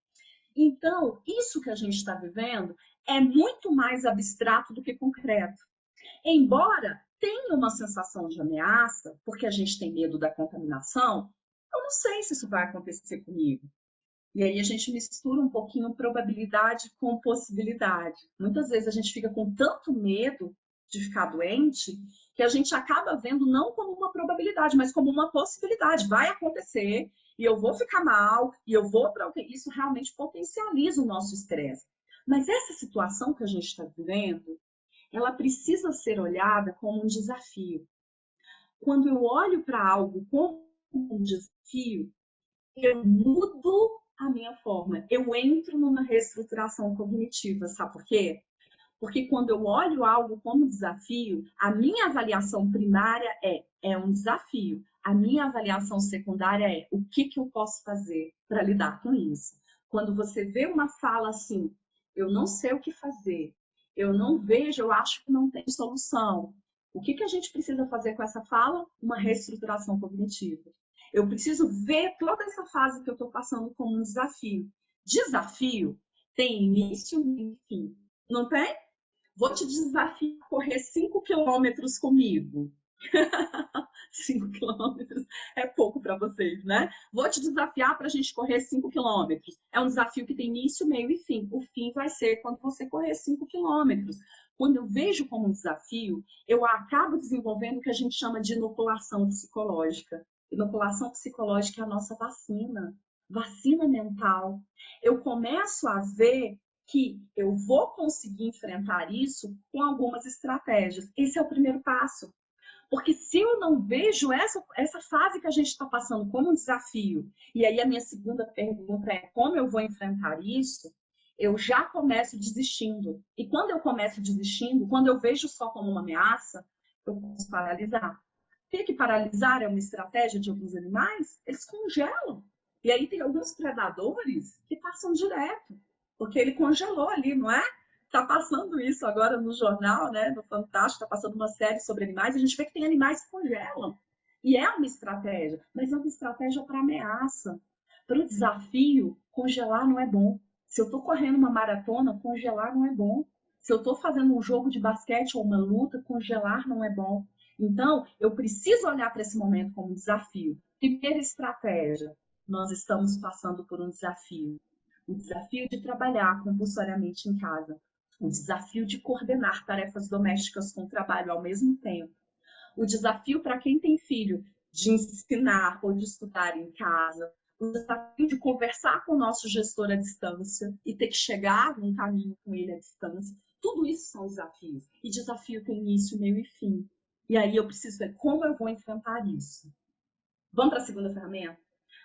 Então, isso que a gente está vivendo é muito mais abstrato do que concreto. Embora tenha uma sensação de ameaça, porque a gente tem medo da contaminação, eu não sei se isso vai acontecer comigo. E aí a gente mistura um pouquinho probabilidade com possibilidade. Muitas vezes a gente fica com tanto medo de ficar doente que a gente acaba vendo não como uma probabilidade, mas como uma possibilidade. Vai acontecer e eu vou ficar mal, e eu vou para isso realmente potencializa o nosso estresse. Mas essa situação que a gente está vivendo, ela precisa ser olhada como um desafio. Quando eu olho para algo como um desafio, eu mudo a minha forma. Eu entro numa reestruturação cognitiva, sabe por quê? Porque quando eu olho algo como desafio, a minha avaliação primária é um desafio. A minha avaliação secundária é o que eu posso fazer para lidar com isso. Quando você vê uma fala assim, eu não sei o que fazer, eu não vejo, eu acho que não tem solução. O que a gente precisa fazer com essa fala? Uma reestruturação cognitiva. Eu preciso ver toda essa fase que eu estou passando como um desafio. Desafio tem início e fim, não tem? Vou te desafiar a correr 5 quilômetros comigo. 5 quilômetros é pouco para vocês, né? Vou te desafiar para a gente correr 5 quilômetros. É um desafio que tem início, meio e fim. O fim vai ser quando você correr 5 quilômetros. Quando eu vejo como um desafio, eu acabo desenvolvendo o que a gente chama de inoculação psicológica. Inoculação psicológica é a nossa vacina, vacina mental. Eu começo a ver que eu vou conseguir enfrentar isso com algumas estratégias. Esse é o primeiro passo. Porque se eu não vejo essa fase que a gente está passando como um desafio, e aí a minha segunda pergunta é como eu vou enfrentar isso, eu já começo desistindo. E quando eu começo desistindo, quando eu vejo só como uma ameaça, eu posso paralisar. Por que paralisar é uma estratégia de alguns animais? Eles congelam. E aí tem alguns predadores que passam direto, porque ele congelou ali, não é? Está passando isso agora no jornal, né? No Fantástico, está passando uma série sobre animais, e a gente vê que tem animais que congelam. E é uma estratégia, mas é uma estratégia para ameaça. Para o desafio, congelar não é bom. Se eu estou correndo uma maratona, congelar não é bom. Se eu estou fazendo um jogo de basquete ou uma luta, congelar não é bom. Então, eu preciso olhar para esse momento como um desafio. Primeira estratégia, nós estamos passando por um desafio. O desafio de trabalhar compulsoriamente em casa. O desafio de coordenar tarefas domésticas com trabalho ao mesmo tempo. O desafio para quem tem filho de ensinar ou de estudar em casa. O desafio de conversar com o nosso gestor à distância e ter que chegar num caminho com ele à distância. Tudo isso são desafios. E desafio tem início, meio e fim. E aí eu preciso ver como eu vou enfrentar isso. Vamos para a segunda ferramenta?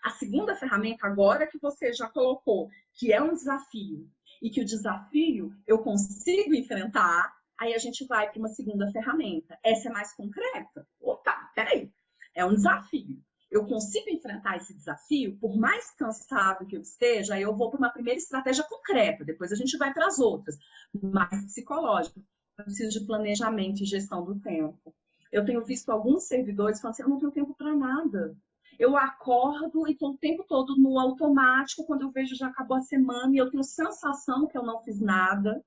A segunda ferramenta, agora que você já colocou, que é um desafio, e que o desafio eu consigo enfrentar, aí a gente vai para uma segunda ferramenta. Essa é mais concreta. Opa, peraí. É um desafio. Eu consigo enfrentar esse desafio, por mais cansado que eu esteja, aí eu vou para uma primeira estratégia concreta, depois a gente vai para as outras, mais psicológica. Eu preciso de planejamento e gestão do tempo. Eu tenho visto alguns servidores falando assim, eu não tenho tempo para nada. Eu acordo e estou o tempo todo no automático, quando eu vejo já acabou a semana e eu tenho sensação que eu não fiz nada.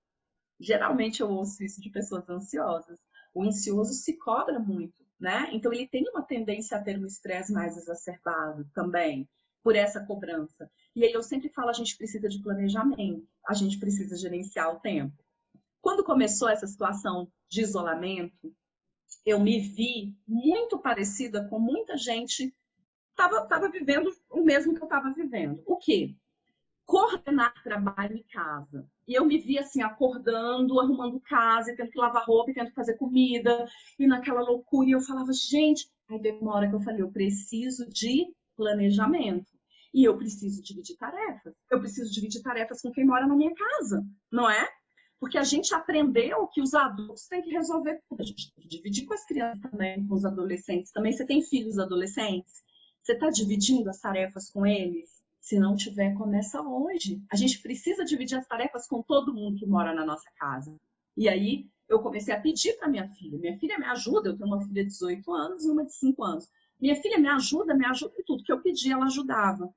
Geralmente eu ouço isso de pessoas ansiosas. O ansioso se cobra muito, né? Então ele tem uma tendência a ter um estresse mais exacerbado também, por essa cobrança. E aí eu sempre falo, a gente precisa de planejamento, a gente precisa gerenciar o tempo. Quando começou essa situação de isolamento, eu me vi muito parecida com muita gente estava vivendo o mesmo que eu estava vivendo. O quê? Coordenar trabalho em casa. E eu me vi assim, acordando, arrumando casa, e tendo que lavar roupa, e tendo que fazer comida, e naquela loucura. E eu falava, gente, aí teve uma hora que eu falei, eu preciso de planejamento. E eu preciso dividir tarefas. Eu preciso dividir tarefas com quem mora na minha casa, não é? Porque a gente aprendeu que os adultos têm que resolver tudo. A gente tem que dividir com as crianças também, com os adolescentes também. Você tem filhos adolescentes? Você está dividindo as tarefas com eles? Se não tiver, começa hoje. A gente precisa dividir as tarefas com todo mundo que mora na nossa casa. E aí eu comecei a pedir para minha filha. Minha filha me ajuda, eu tenho uma filha de 18 anos e uma de 5 anos. Minha filha me ajuda em tudo que eu pedi, ela ajudava.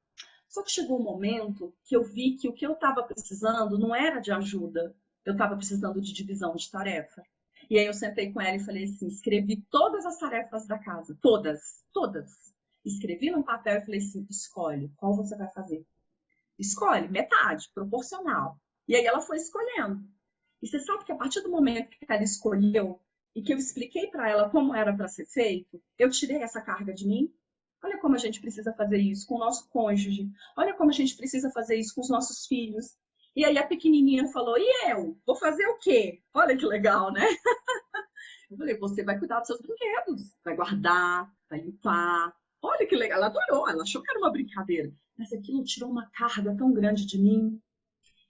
Só que chegou um momento que eu vi que o que eu estava precisando não era de ajuda, eu estava precisando de divisão de tarefa. E aí eu sentei com ela e falei assim, escrevi todas as tarefas da casa, todas, todas. Escrevi num papel e falei assim, escolhe, qual você vai fazer? Escolhe, metade, proporcional. E aí ela foi escolhendo. E você sabe que a partir do momento que ela escolheu e que eu expliquei para ela como era para ser feito, eu tirei essa carga de mim. Olha como a gente precisa fazer isso com o nosso cônjuge. Olha como a gente precisa fazer isso com os nossos filhos. E aí a pequenininha falou, e eu? Vou fazer o quê? Olha que legal, né? Eu falei, você vai cuidar dos seus brinquedos, vai guardar, vai limpar. Olha que legal, ela adorou, ela achou que era uma brincadeira. Mas aquilo tirou uma carga tão grande de mim.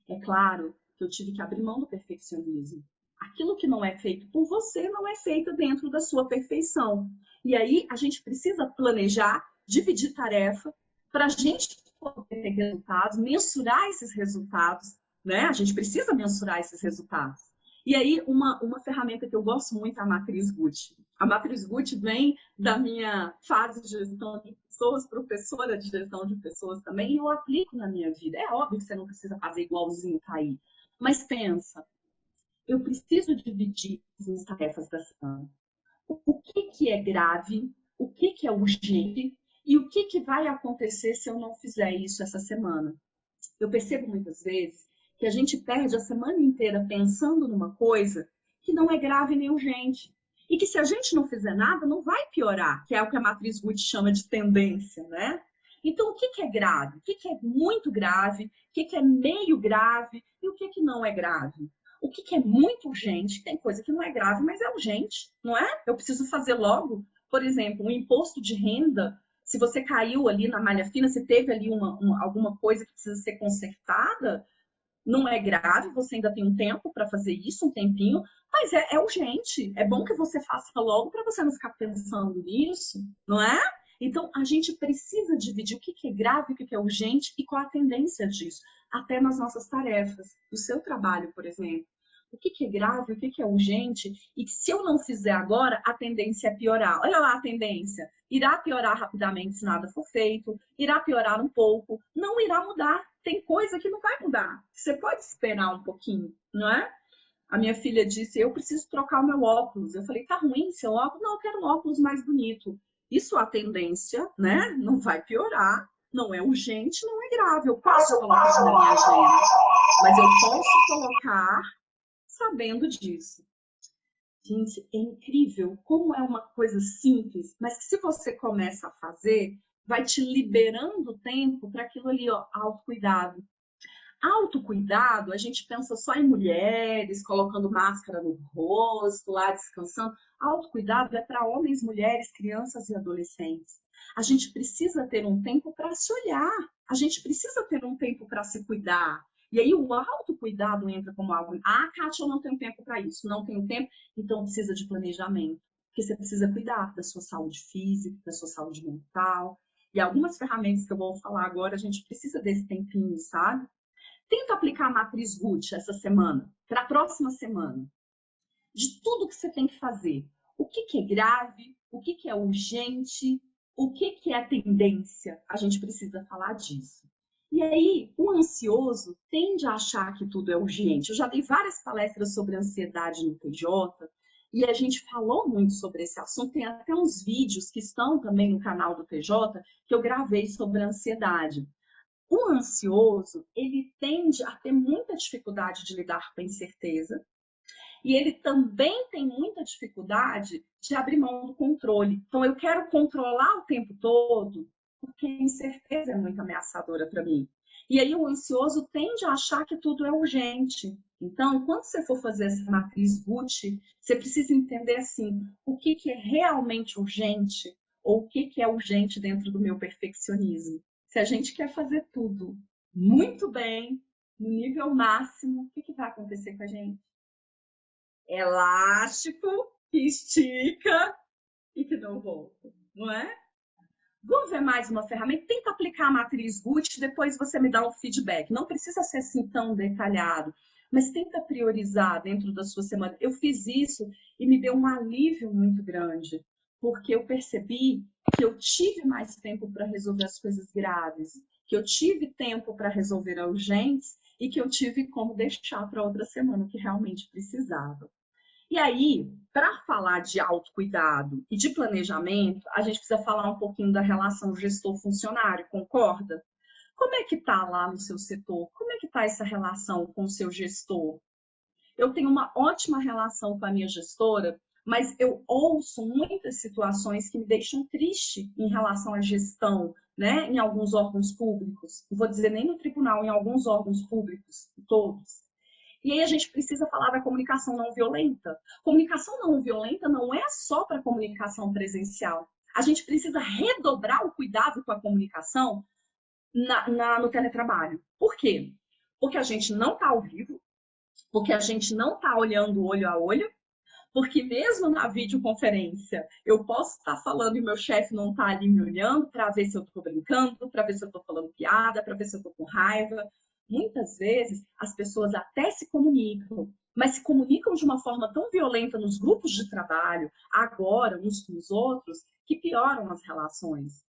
É claro que eu tive que abrir mão do perfeccionismo. Aquilo que não é feito por você não é feito dentro da sua perfeição. E aí a gente precisa planejar, dividir tarefa, para a gente poder ter resultados, mensurar esses resultados, né? A gente precisa mensurar esses resultados. E aí, uma ferramenta que eu gosto muito é a matriz Gucci. A matriz Gucci vem da minha fase de gestão de pessoas, professora de gestão de pessoas também, e eu aplico na minha vida. É óbvio que você não precisa fazer igualzinho tá aí, mas pensa, eu preciso dividir as tarefas da semana. O que é grave, o que é urgente e o que vai acontecer se eu não fizer isso essa semana. Eu percebo muitas vezes que a gente perde a semana inteira pensando numa coisa que não é grave nem urgente. E que se a gente não fizer nada, não vai piorar, que é o que a matriz Gucci chama de tendência, né? Então, o que é grave? O que é muito grave? O que é meio grave? E o que não é grave? O que é muito urgente? Tem coisa que não é grave, mas é urgente, não é? Eu preciso fazer logo. Por exemplo, um imposto de renda, se você caiu ali na malha fina, se teve ali alguma coisa que precisa ser consertada, não é grave, você ainda tem um tempo para fazer isso, um tempinho, mas é urgente. É bom que você faça logo para você não ficar pensando nisso, não é? Então, a gente precisa dividir o que é grave, o que é urgente e qual a tendência disso, até nas nossas tarefas, no seu trabalho, por exemplo. O que é grave, o que é urgente, e se eu não fizer agora, a tendência é piorar. Olha lá a tendência. Irá piorar rapidamente se nada for feito, irá piorar um pouco, não irá mudar. Tem coisa que não vai mudar. Você pode esperar um pouquinho, não é? A minha filha disse, eu preciso trocar o meu óculos. Eu falei, tá ruim seu óculos? Não, eu quero um óculos mais bonito. Isso a tendência, né? Não vai piorar, não é urgente, não é grave. Eu posso colocar isso na minha agenda, mas eu posso colocar sabendo disso. Gente, é incrível como é uma coisa simples, mas que se você começa a fazer, vai te liberando tempo para aquilo ali, ó, autocuidado. Autocuidado, a gente pensa só em mulheres, colocando máscara no rosto, lá descansando. Autocuidado é para homens, mulheres, crianças e adolescentes. A gente precisa ter um tempo para se olhar, a gente precisa ter um tempo para se cuidar. E aí o autocuidado entra como algo. Ah, Kátia, eu não tenho tempo para isso, não tenho tempo, então precisa de planejamento. Porque você precisa cuidar da sua saúde física, da sua saúde mental. E algumas ferramentas que eu vou falar agora, a gente precisa desse tempinho, sabe? Tenta aplicar a matriz Gucci essa semana, para a próxima semana. De tudo que você tem que fazer. O que é grave, o que é urgente, o que é a tendência. A gente precisa falar disso. E aí, o ansioso tende a achar que tudo é urgente. Eu já dei várias palestras sobre ansiedade no TJ, e a gente falou muito sobre esse assunto. Tem até uns vídeos que estão também no canal do TJ, que eu gravei sobre a ansiedade. O ansioso, ele tende a ter muita dificuldade de lidar com a incerteza e ele também tem muita dificuldade de abrir mão do controle. Então, eu quero controlar o tempo todo porque a incerteza é muito ameaçadora para mim. E aí, o ansioso tende a achar que tudo é urgente. Então, quando você for fazer essa matriz Gucci, você precisa entender assim, o que é realmente urgente ou o que é urgente dentro do meu perfeccionismo. Se a gente quer fazer tudo muito bem, no nível máximo, o que vai acontecer com a gente? Elástico, que estica e que não volta, não é? Vamos ver mais uma ferramenta? Tenta aplicar a matriz Gucci, depois você me dá um feedback. Não precisa ser assim tão detalhado, mas tenta priorizar dentro da sua semana. Eu fiz isso e me deu um alívio muito grande, porque eu percebi que eu tive mais tempo para resolver as coisas graves, que eu tive tempo para resolver as urgentes e que eu tive como deixar para outra semana o que realmente precisava. E aí, para falar de autocuidado e de planejamento, a gente precisa falar um pouquinho da relação gestor-funcionário, concorda? Como é que está lá no seu setor? Como é que está essa relação com o seu gestor? Eu tenho uma ótima relação com a minha gestora, mas eu ouço muitas situações que me deixam triste em relação à gestão, né, em alguns órgãos públicos. Não vou dizer nem no tribunal, em alguns órgãos públicos, todos. E aí a gente precisa falar da comunicação não violenta. Comunicação não violenta não é só para comunicação presencial. A gente precisa redobrar o cuidado com a comunicação no teletrabalho. Por quê? Porque a gente não está ao vivo, porque a gente não está olhando olho a olho, porque mesmo na videoconferência eu posso estar falando e meu chefe não está ali me olhando para ver se eu estou brincando, para ver se eu estou falando piada, para ver se eu estou com raiva. Muitas vezes as pessoas até se comunicam, mas se comunicam de uma forma tão violenta nos grupos de trabalho, agora, uns com os outros, que pioram as relações.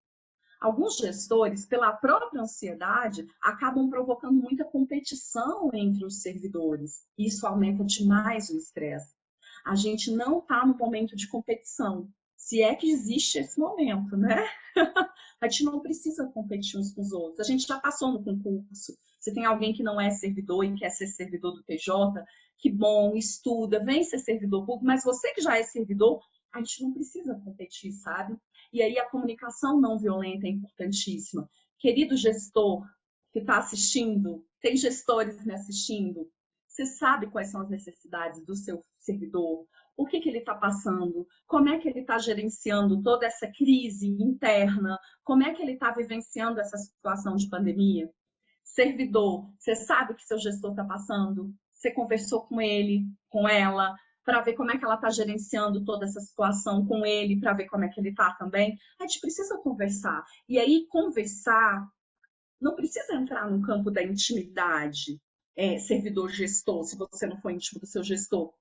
Alguns gestores, pela própria ansiedade, acabam provocando muita competição entre os servidores. Isso aumenta demais o estresse. A gente não está no momento de competição, se é que existe esse momento, né? A gente não precisa competir uns com os outros. A gente já passou no concurso. Se tem alguém que não é servidor e quer ser servidor do PJ, que bom, estuda, vem ser servidor público, mas você que já é servidor, a gente não precisa competir, sabe? E aí a comunicação não violenta é importantíssima. Querido gestor que está assistindo, tem gestores me assistindo, você sabe quais são as necessidades do seu servidor, o que ele está passando, como é que ele está gerenciando toda essa crise interna, como é que ele está vivenciando essa situação de pandemia. Servidor, você sabe o que seu gestor está passando, você conversou com ele, com ela, para ver como é que ela está gerenciando toda essa situação com ele, para ver como é que ele está também. A gente precisa conversar. E aí, conversar não precisa entrar no campo da intimidade, servidor-gestor, se você não for íntimo do seu gestor.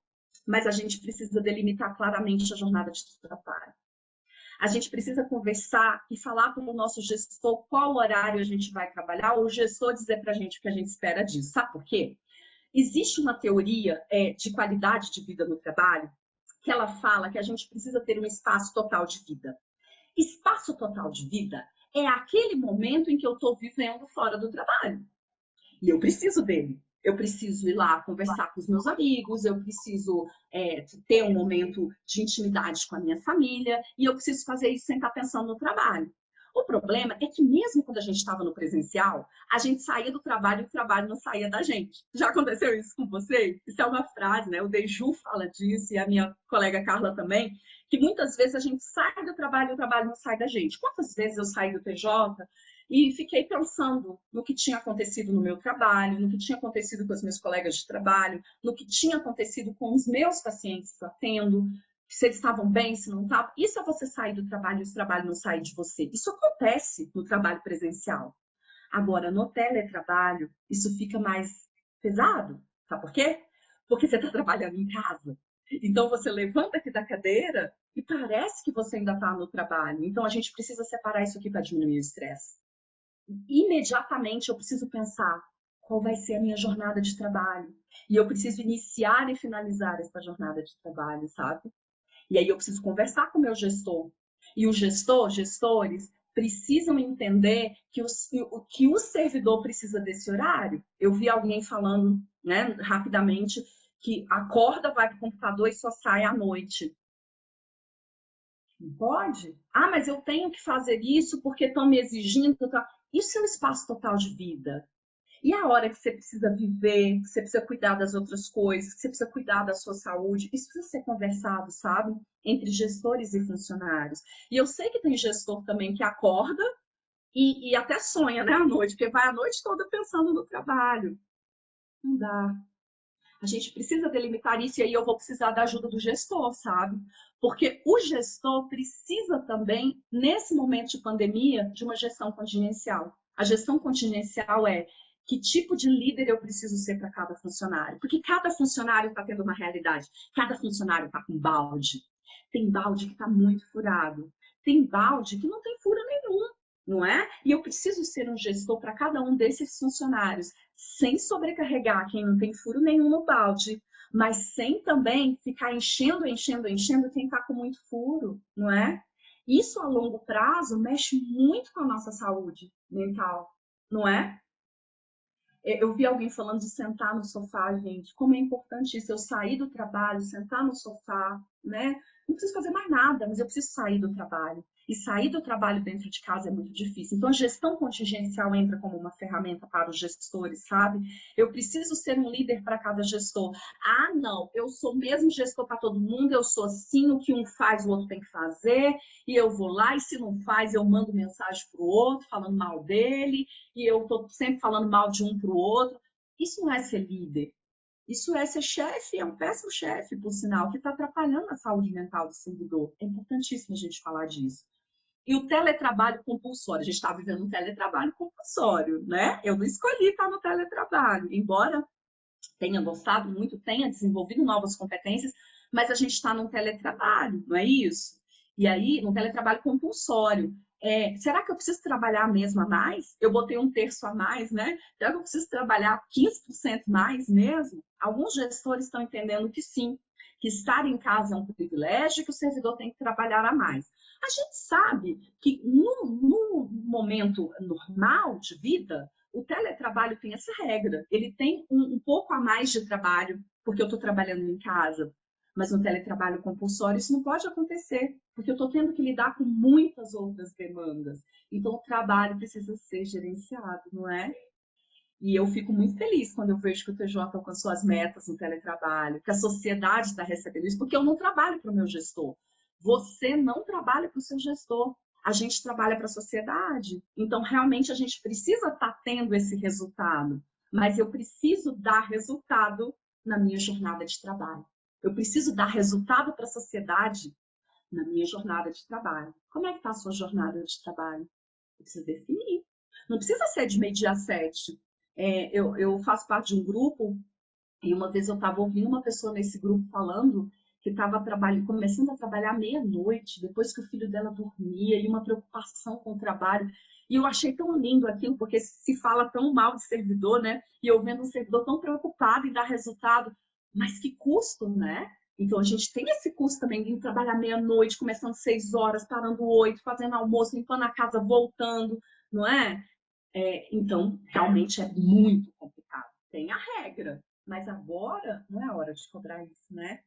Mas a gente precisa delimitar claramente a jornada de trabalho. A gente precisa conversar e falar para o nosso gestor qual horário a gente vai trabalhar, ou o gestor dizer para a gente o que a gente espera disso. Sabe por quê? Existe uma teoria de qualidade de vida no trabalho que ela fala que a gente precisa ter um espaço total de vida. Espaço total de vida é aquele momento em que eu estou vivendo fora do trabalho. E eu preciso dele. Eu preciso ir lá conversar com os meus amigos, eu preciso ter um momento de intimidade com a minha família, e eu preciso fazer isso sem estar pensando no trabalho. O problema é que mesmo quando a gente estava no presencial, a gente saía do trabalho e o trabalho não saía da gente. Já aconteceu isso com você? Isso é uma frase, né? O Deju fala disso e a minha colega Carla também, que muitas vezes a gente sai do trabalho e o trabalho não sai da gente. Quantas vezes eu saí do TJ e fiquei pensando no que tinha acontecido no meu trabalho, no que tinha acontecido com os meus colegas de trabalho, no que tinha acontecido com os meus pacientes que eu atendo, se eles estavam bem, se não estavam. Isso é você sair do trabalho e o trabalho não sair de você. Isso acontece no trabalho presencial. Agora, no teletrabalho, isso fica mais pesado. Sabe por quê? Porque você está trabalhando em casa. Então, você levanta aqui da cadeira e parece que você ainda está no trabalho. Então, a gente precisa separar isso aqui para diminuir o estresse. Imediatamente, eu preciso pensar qual vai ser a minha jornada de trabalho. E eu preciso iniciar e finalizar essa jornada de trabalho, sabe? E aí eu preciso conversar com o meu gestor. E o gestor, gestores, precisam entender que o servidor precisa desse horário. Eu vi alguém falando, né, rapidamente, que acorda, vai para o computador e só sai à noite. Não pode? Ah, mas eu tenho que fazer isso porque estão me exigindo. Isso é um espaço total de vida. E a hora que você precisa viver, que você precisa cuidar das outras coisas, que você precisa cuidar da sua saúde, isso precisa ser conversado, sabe? Entre gestores e funcionários. E eu sei que tem gestor também que acorda e até sonha, né, à noite, porque vai a noite toda pensando no trabalho. Não dá. A gente precisa delimitar isso e aí eu vou precisar da ajuda do gestor, sabe? Porque o gestor precisa também, nesse momento de pandemia, de uma gestão contingencial. A gestão contingencial é que tipo de líder eu preciso ser para cada funcionário. Porque cada funcionário está tendo uma realidade. Cada funcionário está com balde. Tem balde que está muito furado. Tem balde que não tem furo nenhum, não é? E eu preciso ser um gestor para cada um desses funcionários, sem sobrecarregar quem não tem furo nenhum no balde, mas sem também ficar enchendo quem está com muito furo, não é? Isso a longo prazo mexe muito com a nossa saúde mental, não é? Eu vi alguém falando de sentar no sofá, gente. Como é importante isso. Eu sair do trabalho, sentar no sofá, né? Não preciso fazer mais nada, mas eu preciso sair do trabalho. E sair do trabalho dentro de casa é muito difícil. Então, a gestão contingencial entra como uma ferramenta para os gestores, sabe? Eu preciso ser um líder para cada gestor. Ah, não, eu sou mesmo gestor para todo mundo, eu sou assim, o que um faz, o outro tem que fazer, e eu vou lá, e se não faz, eu mando mensagem para o outro, falando mal dele, e eu estou sempre falando mal de um para o outro. Isso não é ser líder. Isso é ser chefe, é um péssimo chefe, por sinal, que está atrapalhando a saúde mental do servidor. É importantíssimo a gente falar disso. E o teletrabalho compulsório, a gente está vivendo um teletrabalho compulsório, né? Eu não escolhi estar no teletrabalho, embora tenha gostado muito, tenha desenvolvido novas competências, mas a gente está num teletrabalho, não é isso? E aí, num teletrabalho compulsório. Será que eu preciso trabalhar mesmo a mais? Eu botei um terço a mais, né? Será que eu preciso trabalhar 15% mais mesmo? Alguns gestores estão entendendo que sim, que estar em casa é um privilégio, que o servidor tem que trabalhar a mais. A gente sabe que no momento normal de vida, o teletrabalho tem essa regra. Ele tem um pouco a mais de trabalho, porque eu estou trabalhando em casa. Mas no teletrabalho compulsório isso não pode acontecer, porque eu estou tendo que lidar com muitas outras demandas. Então o trabalho precisa ser gerenciado, não é? E eu fico muito feliz quando eu vejo que o TJ alcançou as metas no teletrabalho, que a sociedade está recebendo isso, porque eu não trabalho para o meu gestor. Você não trabalha para o seu gestor. A gente trabalha para a sociedade. Então, realmente, a gente precisa estar tendo esse resultado. Mas eu preciso dar resultado na minha jornada de trabalho. Eu preciso dar resultado para a sociedade na minha jornada de trabalho. Como é que está a sua jornada de trabalho? Eu preciso definir. Não precisa ser de meio dia 7. Eu faço parte de um grupo e uma vez eu estava ouvindo uma pessoa nesse grupo falando que estava começando a trabalhar meia-noite, depois que o filho dela dormia, e uma preocupação com o trabalho. E eu achei tão lindo aquilo, porque se fala tão mal de servidor, né? E eu vendo um servidor tão preocupado em dar resultado, mas que custo, né? Então a gente tem esse custo também de trabalhar meia-noite, começando 6 horas, parando 8, fazendo almoço, limpando a casa, voltando, não é? Então, realmente é muito complicado. Tem a regra, mas agora não é a hora de cobrar isso, né?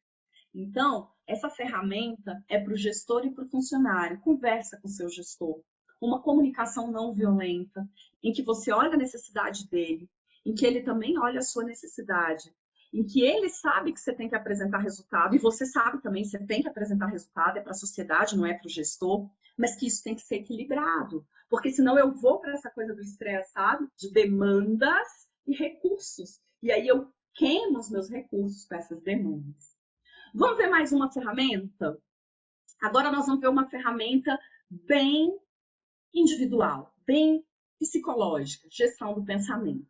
Então, essa ferramenta é para o gestor e para o funcionário. Conversa com o seu gestor. Uma comunicação não violenta, em que você olha a necessidade dele, em que ele também olha a sua necessidade, em que ele sabe que você tem que apresentar resultado, e você sabe também que você tem que apresentar resultado, é para a sociedade, não é para o gestor, mas que isso tem que ser equilibrado, porque senão eu vou para essa coisa do estresse, sabe? De demandas e recursos. E aí eu queimo os meus recursos para essas demandas. Vamos ver mais uma ferramenta? Agora nós vamos ver uma ferramenta bem individual, bem psicológica, gestão do pensamento.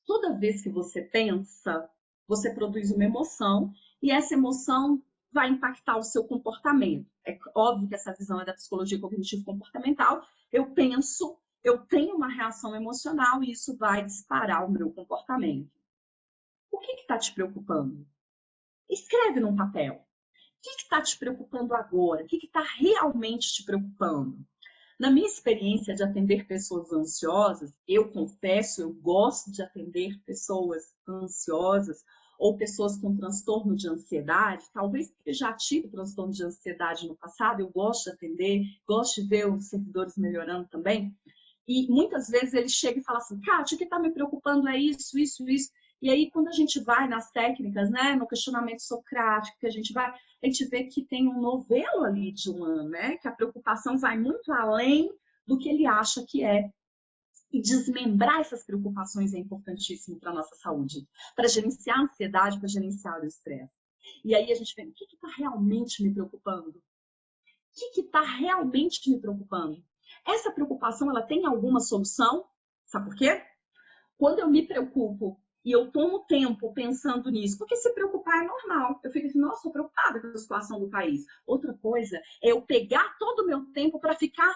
Toda vez que você pensa, você produz uma emoção e essa emoção vai impactar o seu comportamento. É óbvio que essa visão é da psicologia cognitivo-comportamental. Eu penso, eu tenho uma reação emocional e isso vai disparar o meu comportamento. O que está te preocupando? Escreve num papel. O que está te preocupando agora? O que está realmente te preocupando? Na minha experiência de atender pessoas ansiosas, eu confesso, eu gosto de atender pessoas ansiosas ou pessoas com transtorno de ansiedade, talvez porque já tive transtorno de ansiedade no passado, eu gosto de atender, gosto de ver os servidores melhorando também. E muitas vezes ele chega e fala assim, Kátia, o que está me preocupando é isso, isso, isso. E aí, quando a gente vai nas técnicas, né, no questionamento socrático, que a gente vê que tem um novelo ali de um ano, né, que a preocupação vai muito além do que ele acha que é. E desmembrar essas preocupações é importantíssimo para a nossa saúde, para gerenciar a ansiedade, para gerenciar o estresse. E aí a gente vê, o que está realmente me preocupando? O que está realmente me preocupando? Essa preocupação, ela tem alguma solução? Sabe por quê? Quando eu me preocupo e eu tomo tempo pensando nisso, porque se preocupar é normal. Eu fico assim, nossa, estou preocupada com a situação do país. Outra coisa é eu pegar todo o meu tempo para ficar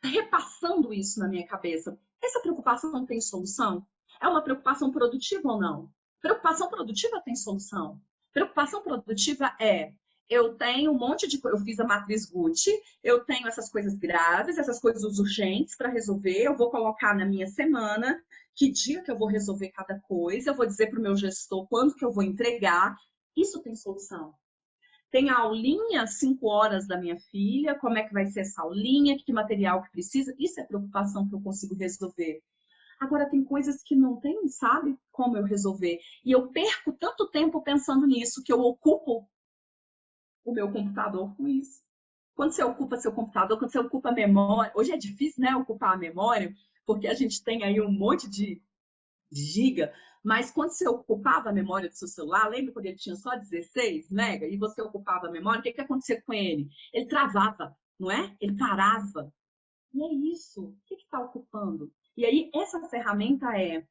repassando isso na minha cabeça. Essa preocupação tem solução? É uma preocupação produtiva ou não? Preocupação produtiva tem solução. Preocupação produtiva é eu tenho um monte de coisa. Eu fiz a matriz Gucci, eu tenho essas coisas graves, essas coisas urgentes para resolver. Eu vou colocar na minha semana que dia que eu vou resolver cada coisa, eu vou dizer para o meu gestor quando que eu vou entregar. Isso tem solução. Tem a aulinha 5 horas da minha filha, como é que vai ser essa aulinha, que material que precisa. Isso é preocupação que eu consigo resolver. Agora, tem coisas que não tem, sabe, como eu resolver. E eu perco tanto tempo pensando nisso que eu ocupo o meu computador com isso. Quando você ocupa seu computador, quando você ocupa a memória, hoje é difícil, né, ocupar a memória, porque a gente tem aí um monte de giga, mas quando você ocupava a memória do seu celular, lembra quando ele tinha só 16 mega e você ocupava a memória, o que acontecia com ele? Ele travava, não é? Ele parava. E é isso. O que está ocupando? E aí, essa ferramenta é: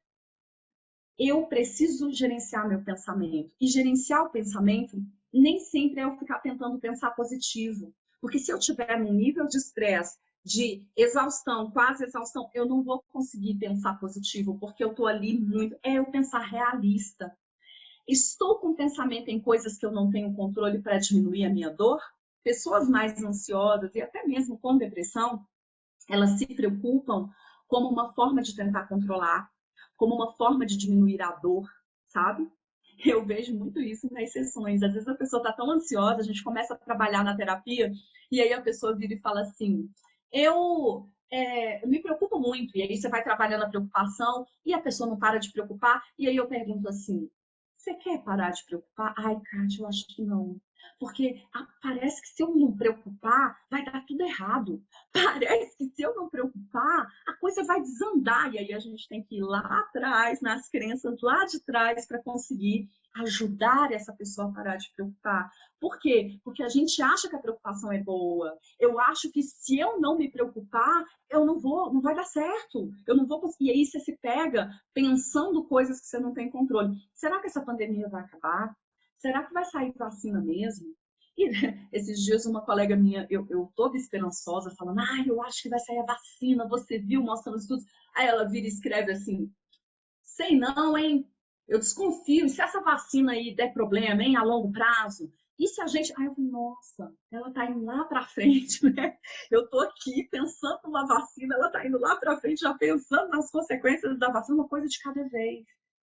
eu preciso gerenciar meu pensamento. E gerenciar o pensamento nem sempre é eu ficar tentando pensar positivo. Porque se eu tiver num nível de estresse, de exaustão, quase exaustão, eu não vou conseguir pensar positivo, porque eu estou ali muito. É eu pensar realista. Estou com pensamento em coisas que eu não tenho controle para diminuir a minha dor? Pessoas mais ansiosas e até mesmo com depressão, elas se preocupam como uma forma de tentar controlar, como uma forma de diminuir a dor, sabe? Eu vejo muito isso nas sessões. Às vezes a pessoa está tão ansiosa, a gente começa a trabalhar na terapia, e aí a pessoa vira e fala assim: eu me preocupo muito. E aí você vai trabalhando a preocupação e a pessoa não para de preocupar. E aí eu pergunto assim: você quer parar de preocupar? Ai, Kátia, eu acho que não. Porque parece que se eu não preocupar, vai dar tudo errado. Parece que se eu não preocupar, a coisa vai desandar. E aí a gente tem que ir lá atrás, nas crenças lá de trás, para conseguir ajudar essa pessoa a parar de preocupar. Por quê? Porque a gente acha que a preocupação é boa. Eu acho que se eu não me preocupar, eu não vai dar certo. Eu não vou conseguir. E aí você se pega pensando coisas que você não tem controle. Será que essa pandemia vai acabar? Será que vai sair vacina mesmo? E esses dias uma colega minha, eu toda esperançosa, falando: eu acho que vai sair a vacina, você viu, mostrando os estudos. Aí ela vira e escreve assim: sei não, hein? Eu desconfio. E se essa vacina aí der problema, hein, a longo prazo? E se a gente. Aí eu falei: nossa, ela tá indo lá para frente, né? Eu tô aqui pensando numa vacina, ela tá indo lá para frente, já pensando nas consequências da vacina, uma coisa de cada vez.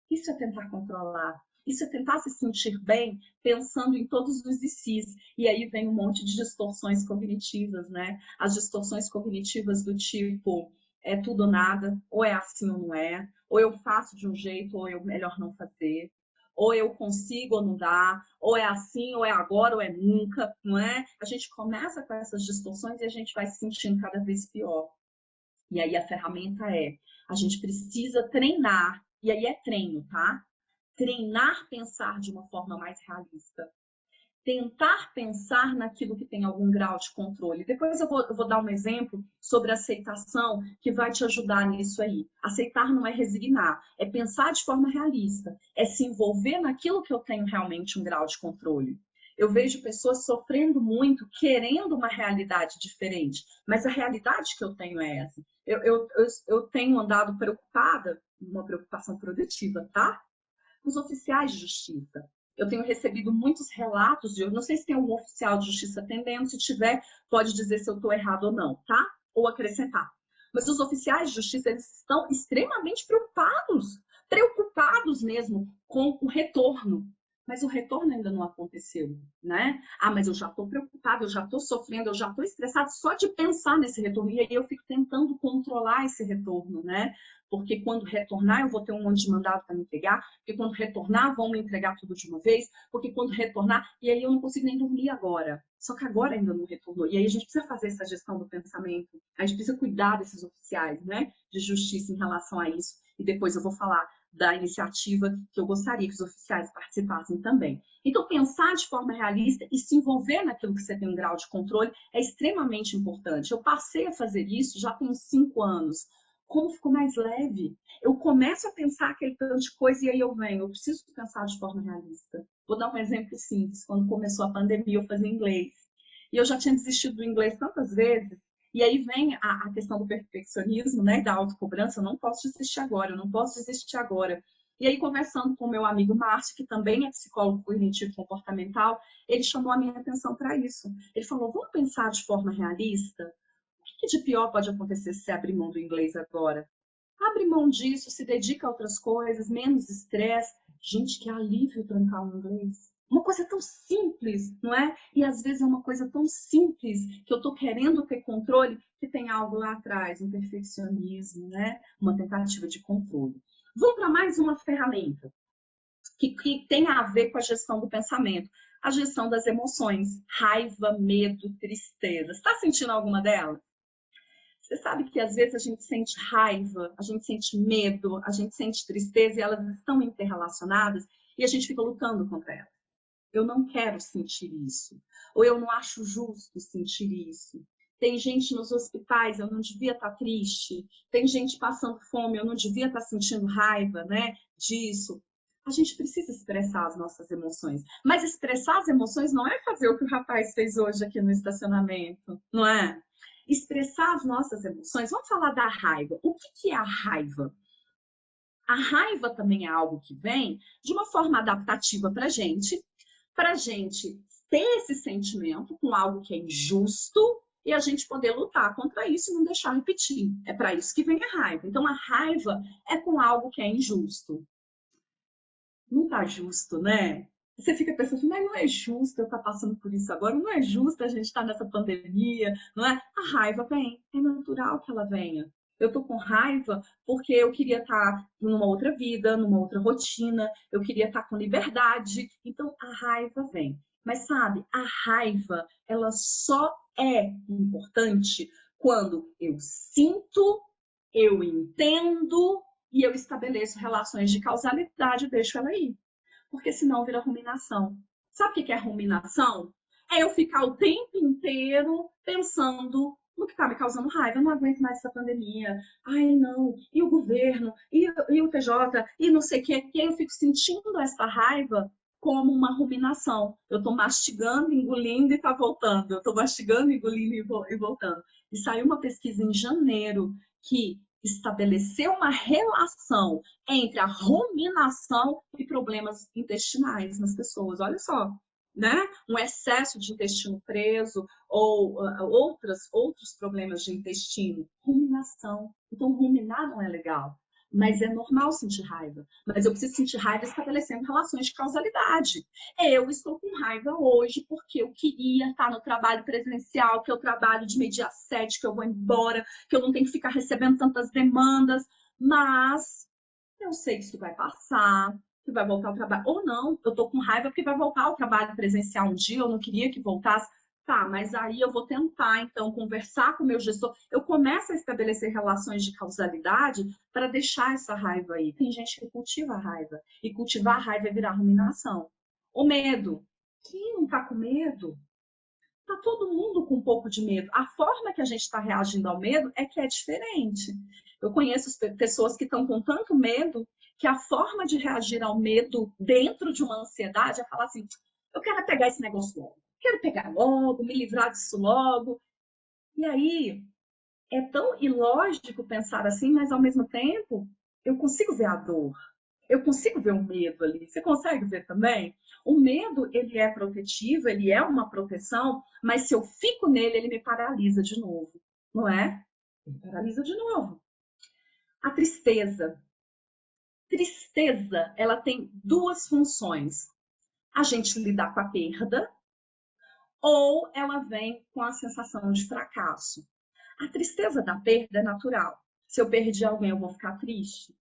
Isso é tentar controlar. Isso é tentar se sentir bem, pensando em todos os ICs. E aí vem um monte de distorções cognitivas, né? As distorções cognitivas do tipo: é tudo ou nada, ou é assim ou não é, ou eu faço de um jeito, ou eu melhor não fazer, ou eu consigo ou não dá, ou é assim, ou é agora, ou é nunca, não é? A gente começa com essas distorções e a gente vai se sentindo cada vez pior. E aí a ferramenta é: a gente precisa treinar, e aí é treino, tá? Treinar pensar de uma forma mais realista. Tentar pensar naquilo que tem algum grau de controle. Depois eu vou dar um exemplo sobre aceitação que vai te ajudar nisso aí. Aceitar não é resignar, é pensar de forma realista, é se envolver naquilo que eu tenho realmente um grau de controle. Eu vejo pessoas sofrendo muito, querendo uma realidade diferente, mas a realidade que eu tenho é essa. Eu tenho andado preocupada, uma preocupação produtiva, tá? Os oficiais de justiça. Eu tenho recebido muitos relatos de, eu não sei se tem algum oficial de justiça atendendo, se tiver, pode dizer se eu estou errado ou não, tá? Ou acrescentar. Mas os oficiais de justiça, eles estão extremamente preocupados, preocupados mesmo com o retorno. Mas o retorno ainda não aconteceu, né? Mas eu já estou preocupada, eu já estou sofrendo, eu já estou estressada só de pensar nesse retorno. E aí eu fico tentando controlar esse retorno, né? Porque quando retornar eu vou ter um monte de mandado para me entregar, porque quando retornar vão me entregar tudo de uma vez, porque quando retornar, e aí eu não consigo nem dormir agora. Só que agora ainda não retornou. E aí a gente precisa fazer essa gestão do pensamento, a gente precisa cuidar desses oficiais, né, de justiça em relação a isso. E depois eu vou falar da iniciativa que eu gostaria que os oficiais participassem também. Então, pensar de forma realista e se envolver naquilo que você tem um grau de controle é extremamente importante. Eu passei a fazer isso já tem uns 5 anos. Como ficou mais leve? Eu começo a pensar aquele tanto de coisa e aí eu venho, eu preciso pensar de forma realista. Vou dar um exemplo simples. Quando começou a pandemia, eu fazia inglês. E eu já tinha desistido do inglês tantas vezes. E aí vem a questão do perfeccionismo, né, da autocobrança. Eu não posso desistir agora, eu não posso desistir agora. E aí, conversando com o meu amigo Márcio, que também é psicólogo cognitivo comportamental, ele chamou a minha atenção para isso. Ele falou, vamos pensar de forma realista? O que de pior pode acontecer se você abrir mão do inglês agora? Abre mão disso, se dedica a outras coisas, menos estresse. Gente, que alívio trancar o inglês. Uma coisa tão simples, não é? E às vezes é uma coisa tão simples que eu estou querendo ter controle que tem algo lá atrás, um perfeccionismo, né? Uma tentativa de controle. Vou para mais uma ferramenta que tem a ver com a gestão do pensamento. A gestão das emoções. Raiva, medo, tristeza. Está sentindo alguma delas? Você sabe que às vezes a gente sente raiva, a gente sente medo, a gente sente tristeza e elas estão interrelacionadas e a gente fica lutando contra elas. Eu não quero sentir isso. Ou eu não acho justo sentir isso. Tem gente nos hospitais, eu não devia estar triste. Tem gente passando fome, eu não devia estar sentindo raiva, né, disso. A gente precisa expressar as nossas emoções. Mas expressar as emoções não é fazer o que o rapaz fez hoje aqui no estacionamento, não é? Expressar as nossas emoções. Vamos falar da raiva. O que é a raiva? A raiva também é algo que vem de uma forma adaptativa para a gente ter esse sentimento com algo que é injusto e a gente poder lutar contra isso e não deixar repetir. É para isso que vem a raiva. Então, a raiva é com algo que é injusto. Não tá justo, né? Você fica pensando, mas não é justo eu estar passando por isso agora, não é justo a gente estar nessa pandemia, não é? A raiva vem, é natural que ela venha. Eu tô com raiva porque eu queria estar numa outra vida, numa outra rotina, eu queria estar com liberdade, então a raiva vem. Mas sabe, a raiva, ela só é importante quando eu sinto, eu entendo e eu estabeleço relações de causalidade e deixo ela ir. Porque senão vira ruminação. Sabe o que é ruminação? É eu ficar o tempo inteiro pensando no que está me causando raiva. Eu não aguento mais essa pandemia. Ai, não. E o governo? E o TJ? E não sei o quê. E aí eu fico sentindo essa raiva como uma ruminação. Eu estou mastigando, engolindo e está voltando. Eu estou mastigando, engolindo e voltando. E saiu uma pesquisa em janeiro que estabeleceu uma relação entre a ruminação e problemas intestinais nas pessoas. Olha só, né? Um excesso de intestino preso ou outros problemas de intestino. Ruminação. Então, ruminar não é legal. Mas é normal sentir raiva. Mas eu preciso sentir raiva estabelecendo relações de causalidade. Eu estou com raiva hoje porque eu queria estar no trabalho presencial, que eu trabalho de meio-dia às 7, que eu vou embora, que eu não tenho que ficar recebendo tantas demandas. Mas eu sei que isso vai passar, que vai voltar ao trabalho. Ou não, eu tô com raiva porque vai voltar ao trabalho presencial um dia, eu não queria que voltasse. Tá, mas aí eu vou tentar, então, conversar com o meu gestor. Eu começo a estabelecer relações de causalidade para deixar essa raiva aí. Tem gente que cultiva a raiva. E cultivar a raiva é virar ruminação. O medo. Quem não tá com medo? Tá todo mundo com um pouco de medo. A forma que a gente está reagindo ao medo é que é diferente. Eu conheço pessoas que estão com tanto medo que a forma de reagir ao medo dentro de uma ansiedade é falar assim: eu quero pegar esse negócio logo, quero pegar logo, me livrar disso logo. E aí é tão ilógico pensar assim, mas ao mesmo tempo eu consigo ver a dor. Eu consigo ver o medo ali. Você consegue ver também? O medo, ele é protetivo, ele é uma proteção, mas se eu fico nele, ele me paralisa de novo, não é? Ele paralisa de novo. A tristeza. Tristeza, ela tem duas funções. A gente lidar com a perda ou ela vem com a sensação de fracasso. A tristeza da perda é natural. Se eu perdi alguém, eu vou ficar triste.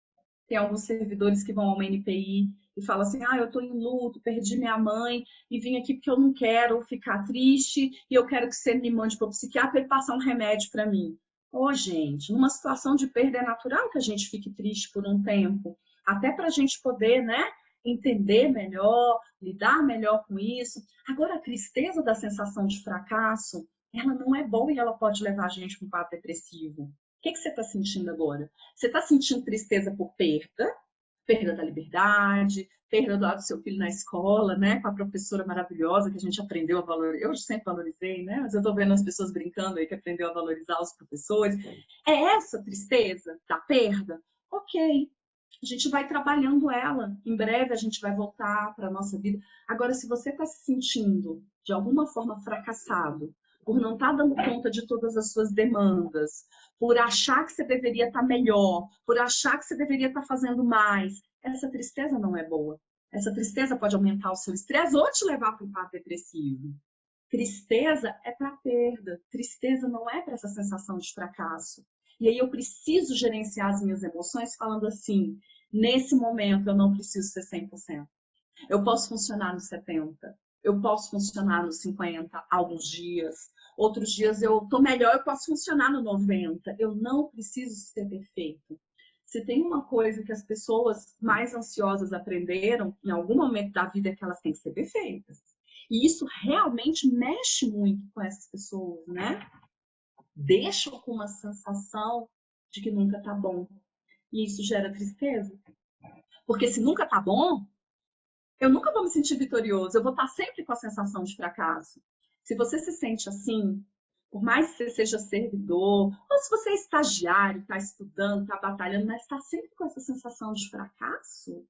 Tem alguns servidores que vão ao NPI e falam assim: ah, eu estou em luto, perdi minha mãe e vim aqui porque eu não quero ficar triste e eu quero que você me mande para o psiquiatra para ele passar um remédio para mim. Ô, gente, numa situação de perda é natural que a gente fique triste por um tempo, até para a gente poder, né, entender melhor, lidar melhor com isso. Agora, a tristeza da sensação de fracasso, ela não é boa e ela pode levar a gente para um quadro depressivo. O que você está sentindo agora? Você está sentindo tristeza por perda, perda da liberdade, perda do seu filho na escola, né? Com a professora maravilhosa que a gente aprendeu a valorizar. Eu sempre valorizei, né? Mas eu estou vendo as pessoas brincando aí que aprendeu a valorizar os professores. É essa tristeza da perda? Ok. A gente vai trabalhando ela. Em breve a gente vai voltar para a nossa vida. Agora, se você está se sentindo de alguma forma fracassado, por não estar dando conta de todas as suas demandas, por achar que você deveria estar melhor, por achar que você deveria estar fazendo mais, essa tristeza não é boa. Essa tristeza pode aumentar o seu estresse ou te levar para um quadro depressivo. Tristeza é para perda, tristeza não é para essa sensação de fracasso. E aí eu preciso gerenciar as minhas emoções falando assim, nesse momento eu não preciso ser 100%. Eu posso funcionar no 70%, eu posso funcionar no 50% alguns dias, outros dias eu estou melhor, eu posso funcionar no 90%. Eu não preciso ser perfeito. Se tem uma coisa que as pessoas mais ansiosas aprenderam em algum momento da vida é que elas têm que ser perfeitas. E isso realmente mexe muito com essas pessoas, né? Deixam com uma sensação de que nunca tá bom. E isso gera tristeza. Porque se nunca tá bom, eu nunca vou me sentir vitorioso. Eu vou estar sempre com a sensação de fracasso. Se você se sente assim, por mais que você seja servidor, ou se você é estagiário, está estudando, está batalhando, mas está sempre com essa sensação de fracasso,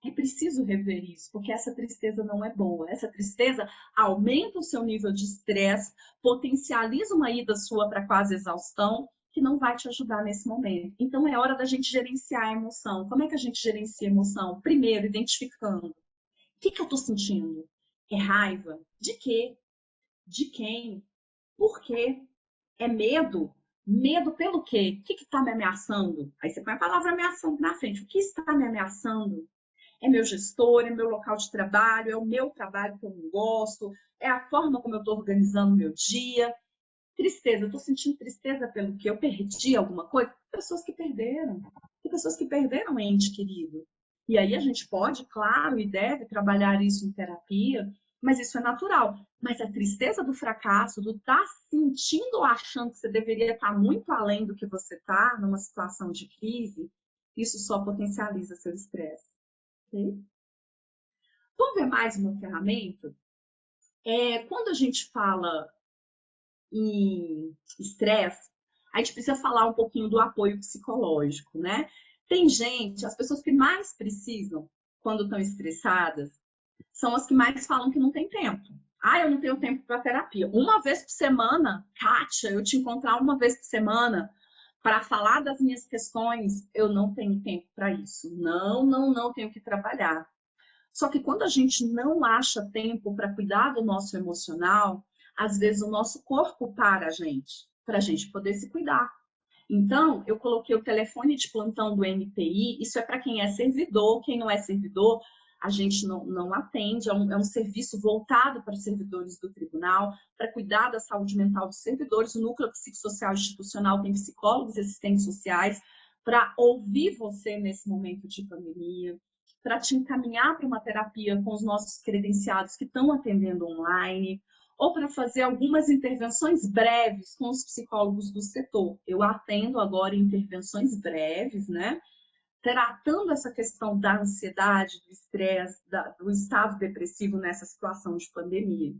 é preciso rever isso, porque essa tristeza não é boa. Essa tristeza aumenta o seu nível de estresse, potencializa uma ida sua para quase exaustão, que não vai te ajudar nesse momento. Então é hora da gente gerenciar a emoção. Como é que a gente gerencia a emoção? Primeiro, identificando. O que eu estou sentindo? É raiva? De quê? De quem? Por quê? É medo? Medo pelo quê? O que está me ameaçando? Aí você põe a palavra ameaçando na frente. O que está me ameaçando? É meu gestor, é meu local de trabalho, é o meu trabalho que eu não gosto, é a forma como eu estou organizando o meu dia. Tristeza, eu estou sentindo tristeza pelo que eu perdi alguma coisa. Pessoas que perderam. Tem pessoas que perderam um ente querido. E aí a gente pode, claro, e deve trabalhar isso em terapia, mas isso é natural. Mas a tristeza do fracasso, do estar sentindo ou achando que você deveria estar muito além do que você está, numa situação de crise, isso só potencializa seu estresse. Okay? Vamos ver mais uma ferramenta? Quando a gente fala em estresse, a gente precisa falar um pouquinho do apoio psicológico, né? Tem gente, as pessoas que mais precisam quando estão estressadas, são as que mais falam que não tem tempo. Ah, eu não tenho tempo para terapia. Uma vez por semana, Kátia, eu te encontrar uma vez por semana para falar das minhas questões, eu não tenho tempo para isso. Não tenho que trabalhar. Só que quando a gente não acha tempo para cuidar do nosso emocional, às vezes o nosso corpo para a gente poder se cuidar. Então, eu coloquei o telefone de plantão do MPI, isso é para quem é servidor, quem não é servidor, a gente não atende, é um serviço voltado para os servidores do tribunal, para cuidar da saúde mental dos servidores. O Núcleo Psicossocial Institucional tem psicólogos e assistentes sociais para ouvir você nesse momento de pandemia, para te encaminhar para uma terapia com os nossos credenciados que estão atendendo online, ou para fazer algumas intervenções breves com os psicólogos do setor. Eu atendo agora intervenções breves, né? Tratando essa questão da ansiedade, do estresse, do estado depressivo nessa situação de pandemia.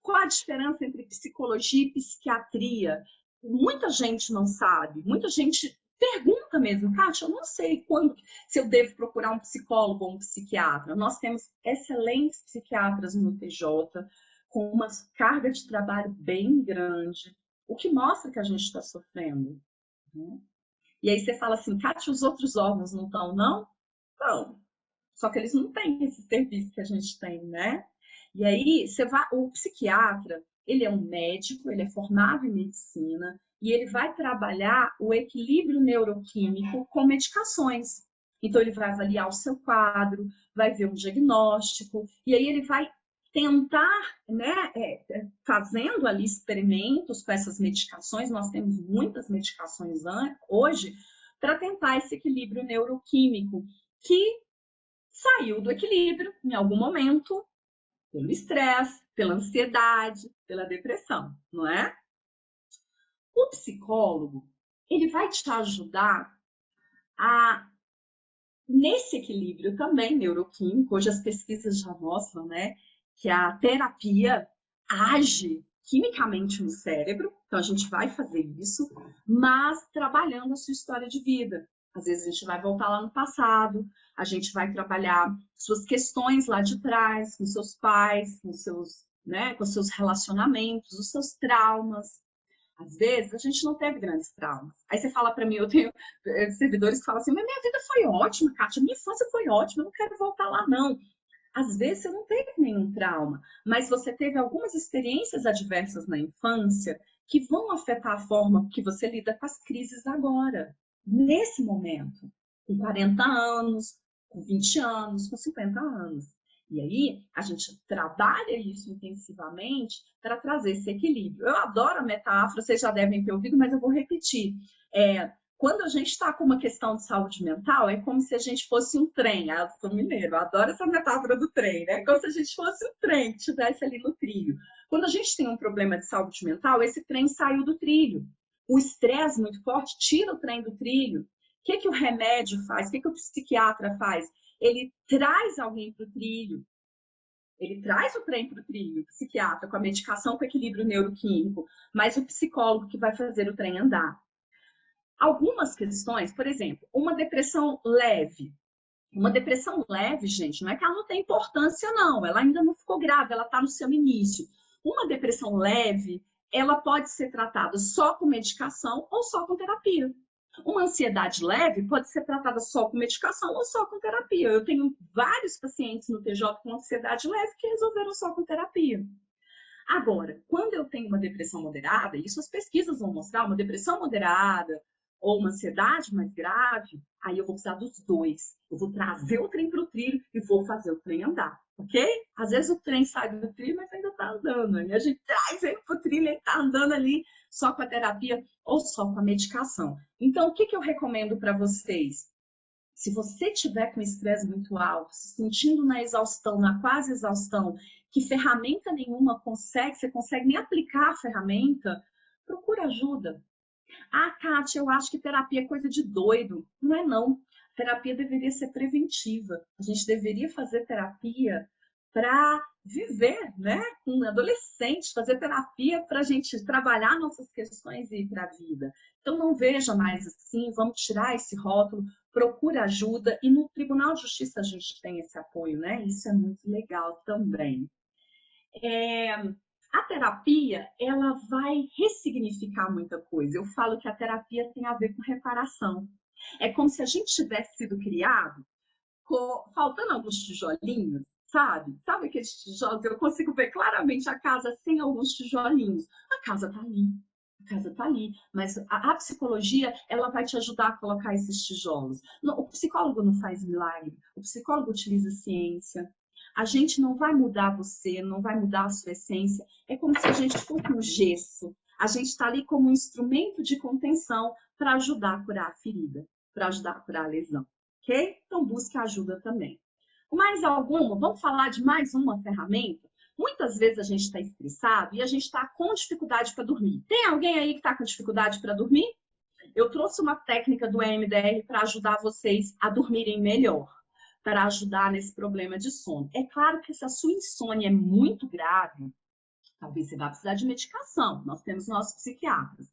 Qual a diferença entre psicologia e psiquiatria? Muita gente não sabe, muita gente pergunta mesmo, Kátia, eu não sei quando, se eu devo procurar um psicólogo ou um psiquiatra. Nós temos excelentes psiquiatras no TJ, com uma carga de trabalho bem grande, o que mostra que a gente está sofrendo. Né? E aí você fala assim, Kátia, os outros órgãos não estão, não? Estão. Só que eles não têm esse serviço que a gente tem, né? E aí, o psiquiatra, ele é um médico, ele é formado em medicina e ele vai trabalhar o equilíbrio neuroquímico com medicações. Então, ele vai avaliar o seu quadro, vai ver um diagnóstico e aí ele vai tentar, né, fazendo ali experimentos com essas medicações. Nós temos muitas medicações hoje para tentar esse equilíbrio neuroquímico que saiu do equilíbrio em algum momento pelo estresse, pela ansiedade, pela depressão, não é? O psicólogo, ele vai te ajudar nesse equilíbrio também neuroquímico. Hoje as pesquisas já mostram, né, que a terapia age quimicamente no cérebro, então a gente vai fazer isso, mas trabalhando a sua história de vida. Às vezes a gente vai voltar lá no passado, a gente vai trabalhar suas questões lá de trás, com seus pais, com seus, né, com seus relacionamentos, os seus traumas. Às vezes a gente não teve grandes traumas. Aí você fala para mim, eu tenho servidores que falam assim, mas minha vida foi ótima, Kátia, minha infância foi ótima, eu não quero voltar lá, não. Às vezes você não teve nenhum trauma, mas você teve algumas experiências adversas na infância que vão afetar a forma que você lida com as crises agora, nesse momento, com 40 anos, com 20 anos, com 50 anos. E aí, a gente trabalha isso intensivamente para trazer esse equilíbrio. Eu adoro a metáfora, vocês já devem ter ouvido, mas eu vou repetir. Quando a gente está com uma questão de saúde mental, é como se a gente fosse um trem. Ah, eu sou mineiro, eu adoro essa metáfora do trem, né? É como se a gente fosse um trem que estivesse ali no trilho. Quando a gente tem um problema de saúde mental, esse trem saiu do trilho. O estresse muito forte tira o trem do trilho. O que o remédio faz? O que o psiquiatra faz? Ele traz alguém para o trilho. Ele traz o trem para o trilho, o psiquiatra, com a medicação, com o equilíbrio neuroquímico, mas o psicólogo que vai fazer o trem andar. Algumas questões, por exemplo, uma depressão leve. Uma depressão leve, gente, não é que ela não tem importância, não. Ela ainda não ficou grave, ela está no seu início. Uma depressão leve, ela pode ser tratada só com medicação ou só com terapia. Uma ansiedade leve pode ser tratada só com medicação ou só com terapia. Eu tenho vários pacientes no TJ com ansiedade leve que resolveram só com terapia. Agora, quando eu tenho uma depressão moderada, isso as pesquisas vão mostrar, uma depressão moderada ou uma ansiedade mais grave, aí eu vou precisar dos dois. Eu vou trazer o trem para o trilho e vou fazer o trem andar, ok? Às vezes o trem sai do trilho, mas ainda está andando. E a gente traz ele para o trilho e ele está andando ali só com a terapia ou só com a medicação. Então, o que eu recomendo para vocês? Se você tiver com estresse muito alto, se sentindo na exaustão, na quase exaustão, que ferramenta nenhuma você consegue nem aplicar a ferramenta, procura ajuda. Ah, Kátia, eu acho que terapia é coisa de doido. Não é, não. Terapia deveria ser preventiva. A gente deveria fazer terapia para viver, né? Com adolescentes, fazer terapia para a gente trabalhar nossas questões e ir para a vida. Então, não veja mais assim, vamos tirar esse rótulo, procura ajuda. E no Tribunal de Justiça a gente tem esse apoio, né? Isso é muito legal também. A terapia, ela vai ressignificar muita coisa. Eu falo que a terapia tem a ver com reparação. É como se a gente tivesse sido criado faltando alguns tijolinhos, sabe? Sabe aqueles tijolos? Eu consigo ver claramente a casa sem alguns tijolinhos. A casa tá ali. A casa tá ali. Mas a psicologia, ela vai te ajudar a colocar esses tijolos. O psicólogo não faz milagre. O psicólogo utiliza ciência. A gente não vai mudar você, não vai mudar a sua essência. É como se a gente fosse um gesso. A gente está ali como um instrumento de contenção para ajudar a curar a ferida, para ajudar a curar a lesão. Ok? Então busque ajuda também. Mais alguma? Vamos falar de mais uma ferramenta? Muitas vezes a gente está estressado e a gente está com dificuldade para dormir. Tem alguém aí que está com dificuldade para dormir? Eu trouxe uma técnica do EMDR para ajudar vocês a dormirem melhor, para ajudar nesse problema de sono. É claro que se a sua insônia é muito grave, talvez você vá precisar de medicação. Nós temos nossos psiquiatras.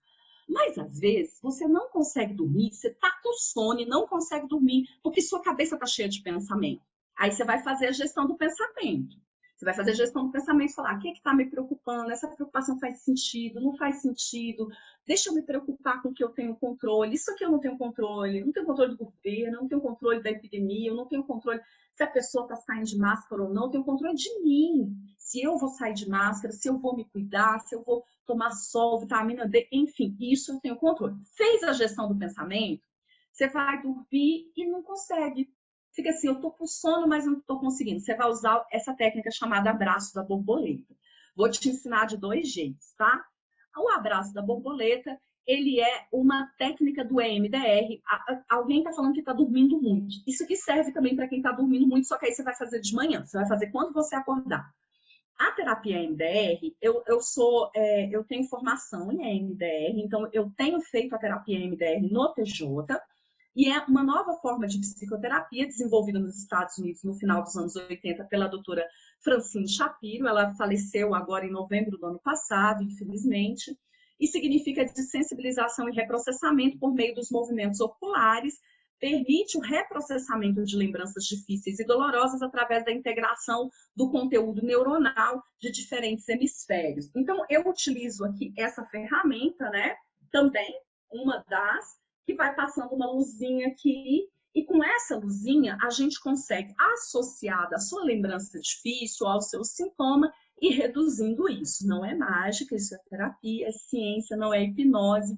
Mas às vezes você não consegue dormir, você está com sono e não consegue dormir porque sua cabeça está cheia de pensamento. Aí você vai fazer a gestão do pensamento. Você vai fazer a gestão do pensamento e falar: o que está me preocupando? Essa preocupação faz sentido? Não faz sentido? Deixa eu me preocupar com o que eu tenho controle. Isso aqui eu não tenho controle. Não tenho controle do governo, não tenho controle da epidemia, eu não tenho controle se a pessoa está saindo de máscara ou não. Eu tenho controle de mim. Se eu vou sair de máscara, se eu vou me cuidar, se eu vou tomar sol, vitamina D, enfim, isso eu tenho controle. Fez a gestão do pensamento, você vai dormir e não consegue. Fica assim, eu tô com sono, mas não tô conseguindo. Você vai usar essa técnica chamada abraço da borboleta. Vou te ensinar de dois jeitos, tá? O abraço da borboleta, ele é uma técnica do EMDR. Alguém tá falando que tá dormindo muito. Isso aqui serve também para quem tá dormindo muito, só que aí você vai fazer de manhã. Você vai fazer quando você acordar. A terapia EMDR, eu tenho formação em EMDR, então eu tenho feito a terapia EMDR no TJ, e é uma nova forma de psicoterapia desenvolvida nos Estados Unidos no final dos anos 80 pela doutora Francine Shapiro. Ela faleceu agora em novembro do ano passado, infelizmente, e significa de sensibilização e reprocessamento por meio dos movimentos oculares permite o reprocessamento de lembranças difíceis e dolorosas através da integração do conteúdo neuronal de diferentes hemisférios. Então, eu utilizo aqui essa ferramenta, né? Também, uma das, que vai passando uma luzinha aqui, e com essa luzinha a gente consegue associar a sua lembrança difícil ao seu sintoma e reduzindo isso. Não é mágica, isso é terapia, é ciência, não é hipnose.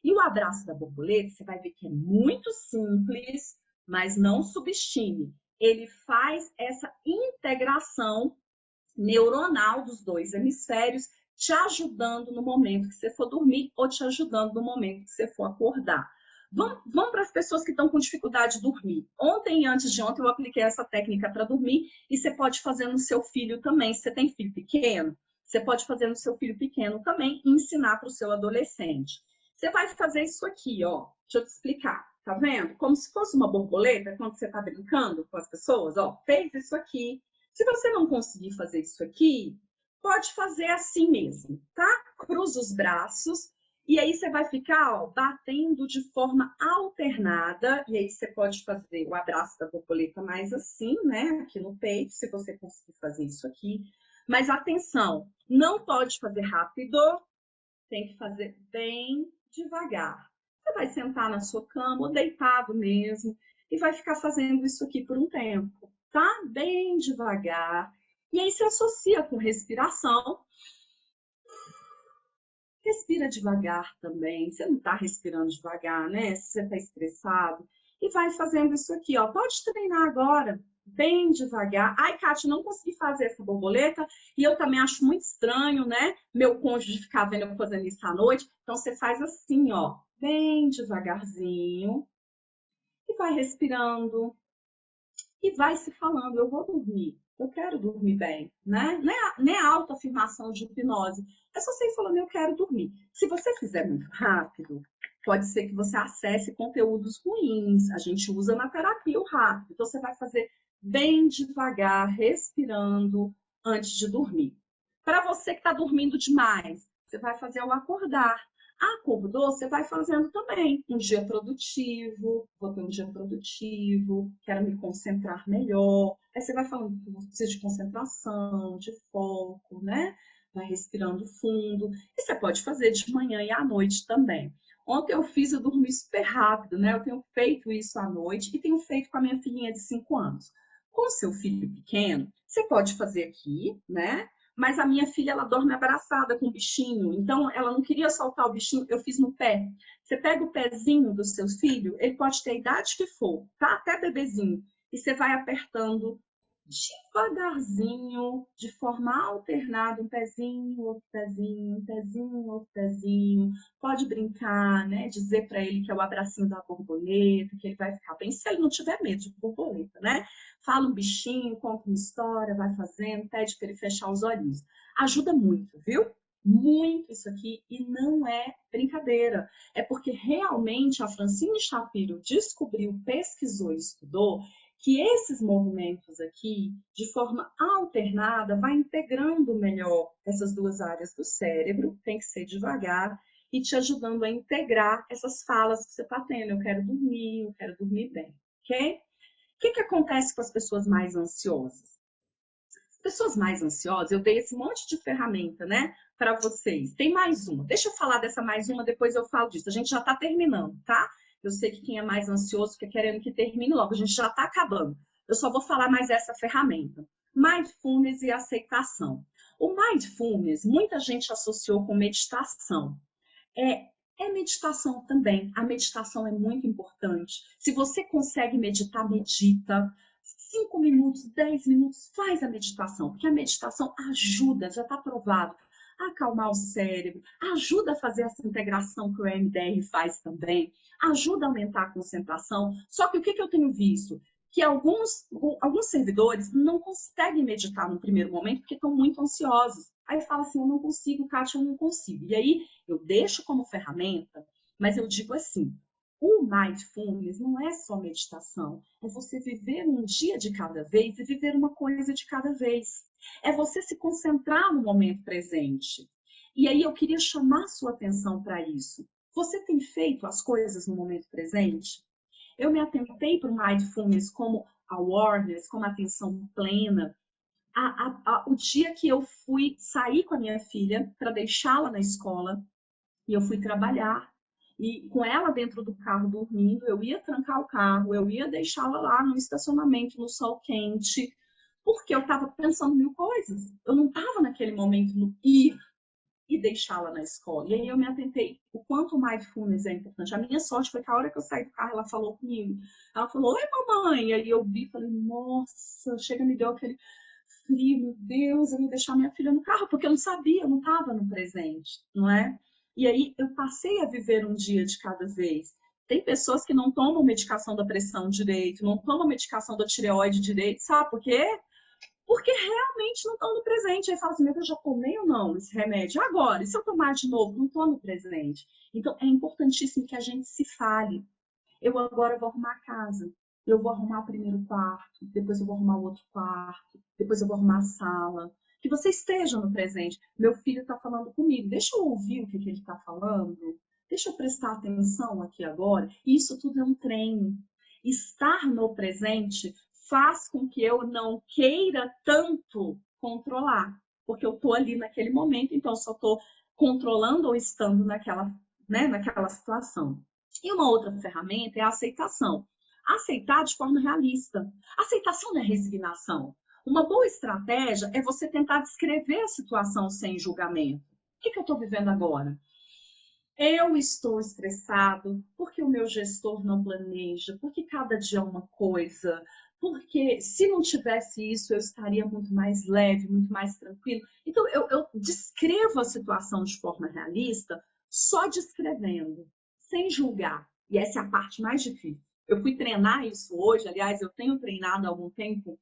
E o abraço da borboleta, você vai ver que é muito simples, mas não subestime. Ele faz essa integração neuronal dos dois hemisférios, te ajudando no momento que você for dormir ou te ajudando no momento que você for acordar. Vamos para as pessoas que estão com dificuldade de dormir. Ontem e antes de ontem eu apliquei essa técnica para dormir e você pode fazer no seu filho também. Se você tem filho pequeno, você pode fazer no seu filho pequeno também e ensinar para o seu adolescente. Você vai fazer isso aqui, ó. Deixa eu te explicar. Tá vendo? Como se fosse uma borboleta quando você está brincando com as pessoas, ó. Fez isso aqui. Se você não conseguir fazer isso aqui, pode fazer assim mesmo, tá? Cruza os braços e aí você vai ficar, ó, batendo de forma alternada. E aí você pode fazer o abraço da borboleta mais assim, né? Aqui no peito, se você conseguir fazer isso aqui. Mas atenção, não pode fazer rápido, tem que fazer bem devagar. Você vai sentar na sua cama ou deitado mesmo e vai ficar fazendo isso aqui por um tempo, tá? Bem devagar. E aí se associa com respiração. Respira devagar também. Você não está respirando devagar, né? Se você está estressado. E vai fazendo isso aqui, ó. Pode treinar agora, bem devagar. Ai, Kátia, não consegui fazer essa borboleta. E eu também acho muito estranho, né? Meu cônjuge ficar vendo eu fazendo isso à noite. Então, você faz assim, ó. Bem devagarzinho. E vai respirando. E vai se falando, eu vou dormir. Eu quero dormir bem, né? Não é autoafirmação de hipnose. É só você ir falando, eu quero dormir. Se você fizer muito rápido, pode ser que você acesse conteúdos ruins. A gente usa na terapia o rápido. Então, você vai fazer bem devagar, respirando antes de dormir. Para você que está dormindo demais, você vai fazer ao acordar. Acordou, você vai fazendo também um dia produtivo, vou ter um dia produtivo, quero me concentrar melhor. Aí você vai falando que você precisa de concentração, de foco, né? Vai respirando fundo. E você pode fazer de manhã e à noite também. Ontem eu fiz, eu dormi super rápido, né? Eu tenho feito isso à noite e tenho feito com a minha filhinha de 5 anos. Com o seu filho pequeno, você pode fazer aqui, né? Mas a minha filha, ela dorme abraçada com o bichinho, então ela não queria soltar o bichinho, eu fiz no pé. Você pega o pezinho do seu filho, ele pode ter a idade que for, tá? Até bebezinho. E você vai apertando devagarzinho, de forma alternada, um pezinho, outro pezinho, um pezinho, outro pezinho. Pode brincar, né? Dizer para ele que é o abracinho da borboleta, que ele vai ficar bem, se ele não tiver medo de borboleta, né? Fala um bichinho, conta uma história, vai fazendo, pede para ele fechar os olhinhos. Ajuda muito, viu? Muito isso aqui, e não é brincadeira. É porque realmente a Francine Shapiro descobriu, pesquisou e estudou que esses movimentos aqui, de forma alternada, vai integrando melhor essas duas áreas do cérebro, tem que ser devagar, e te ajudando a integrar essas falas que você está tendo. Eu quero dormir bem, ok? O que acontece com as pessoas mais ansiosas? As pessoas mais ansiosas, eu dei esse monte de ferramenta, né, para vocês. Tem mais uma. Deixa eu falar dessa mais uma, depois eu falo disso. A gente já está terminando, tá? Eu sei que quem é mais ansioso fica querendo que termine logo. A gente já está acabando. Eu só vou falar mais essa ferramenta. Mindfulness e aceitação. O mindfulness, muita gente associou com meditação. É meditação também. A meditação é muito importante. Se você consegue meditar, medita. 5 minutos, 10 minutos, faz a meditação, porque a meditação ajuda, já está provado, a acalmar o cérebro, ajuda a fazer essa integração que o EMDR faz também, ajuda a aumentar a concentração. Só que o que eu tenho visto? Que alguns servidores não conseguem meditar no primeiro momento porque estão muito ansiosos. Aí fala assim, eu não consigo, Kátia, eu não consigo. E aí eu deixo como ferramenta, mas eu digo assim, o mindfulness não é só meditação, é você viver um dia de cada vez e viver uma coisa de cada vez. É você se concentrar no momento presente. E aí eu queria chamar sua atenção para isso. Você tem feito as coisas no momento presente? Eu me atentei para o Mindfulness como awareness, como atenção plena. O dia que eu fui sair com a minha filha para deixá-la na escola, e eu fui trabalhar, e com ela dentro do carro dormindo, eu ia trancar o carro, eu ia deixá-la lá no estacionamento, no sol quente, porque eu estava pensando mil coisas. Eu não estava naquele momento no ir e deixá-la na escola. E aí eu me atentei o quanto o mindfulness é importante. A minha sorte foi que a hora que eu saí do carro, ela falou comigo. Ela falou, oi, mamãe. E aí eu vi, falei, nossa, chega, me deu aquele frio, meu Deus, eu ia deixar minha filha no carro, porque eu não sabia, eu não estava no presente, não é? E aí eu passei a viver um dia de cada vez. Tem pessoas que não tomam medicação da pressão direito, não tomam medicação da tireoide direito, sabe por quê? Porque realmente não estão no presente. Aí fala assim, mas eu já tomei ou não esse remédio? Agora, e se eu tomar de novo? Não estou no presente. Então, é importantíssimo que a gente se fale. Eu agora vou arrumar a casa. Eu vou arrumar o primeiro quarto, depois eu vou arrumar o outro quarto, depois eu vou arrumar a sala. Que você esteja no presente. Meu filho está falando comigo, deixa eu ouvir o que ele está falando, deixa eu prestar atenção aqui agora. Isso tudo é um treino. Estar no presente faz com que eu não queira tanto controlar, porque eu estou ali naquele momento, então eu só estou controlando ou estando naquela, né, naquela situação. E uma outra ferramenta é a aceitação. Aceitar de forma realista. Aceitação não é resignação. Uma boa estratégia é você tentar descrever a situação sem julgamento. O que eu estou vivendo agora? Eu estou estressado porque o meu gestor não planeja, porque cada dia é uma coisa, porque se não tivesse isso eu estaria muito mais leve, muito mais tranquilo. Então eu descrevo a situação de forma realista, só descrevendo, sem julgar. E essa é a parte mais difícil. Eu fui treinar isso hoje, aliás, eu tenho treinado há algum tempo.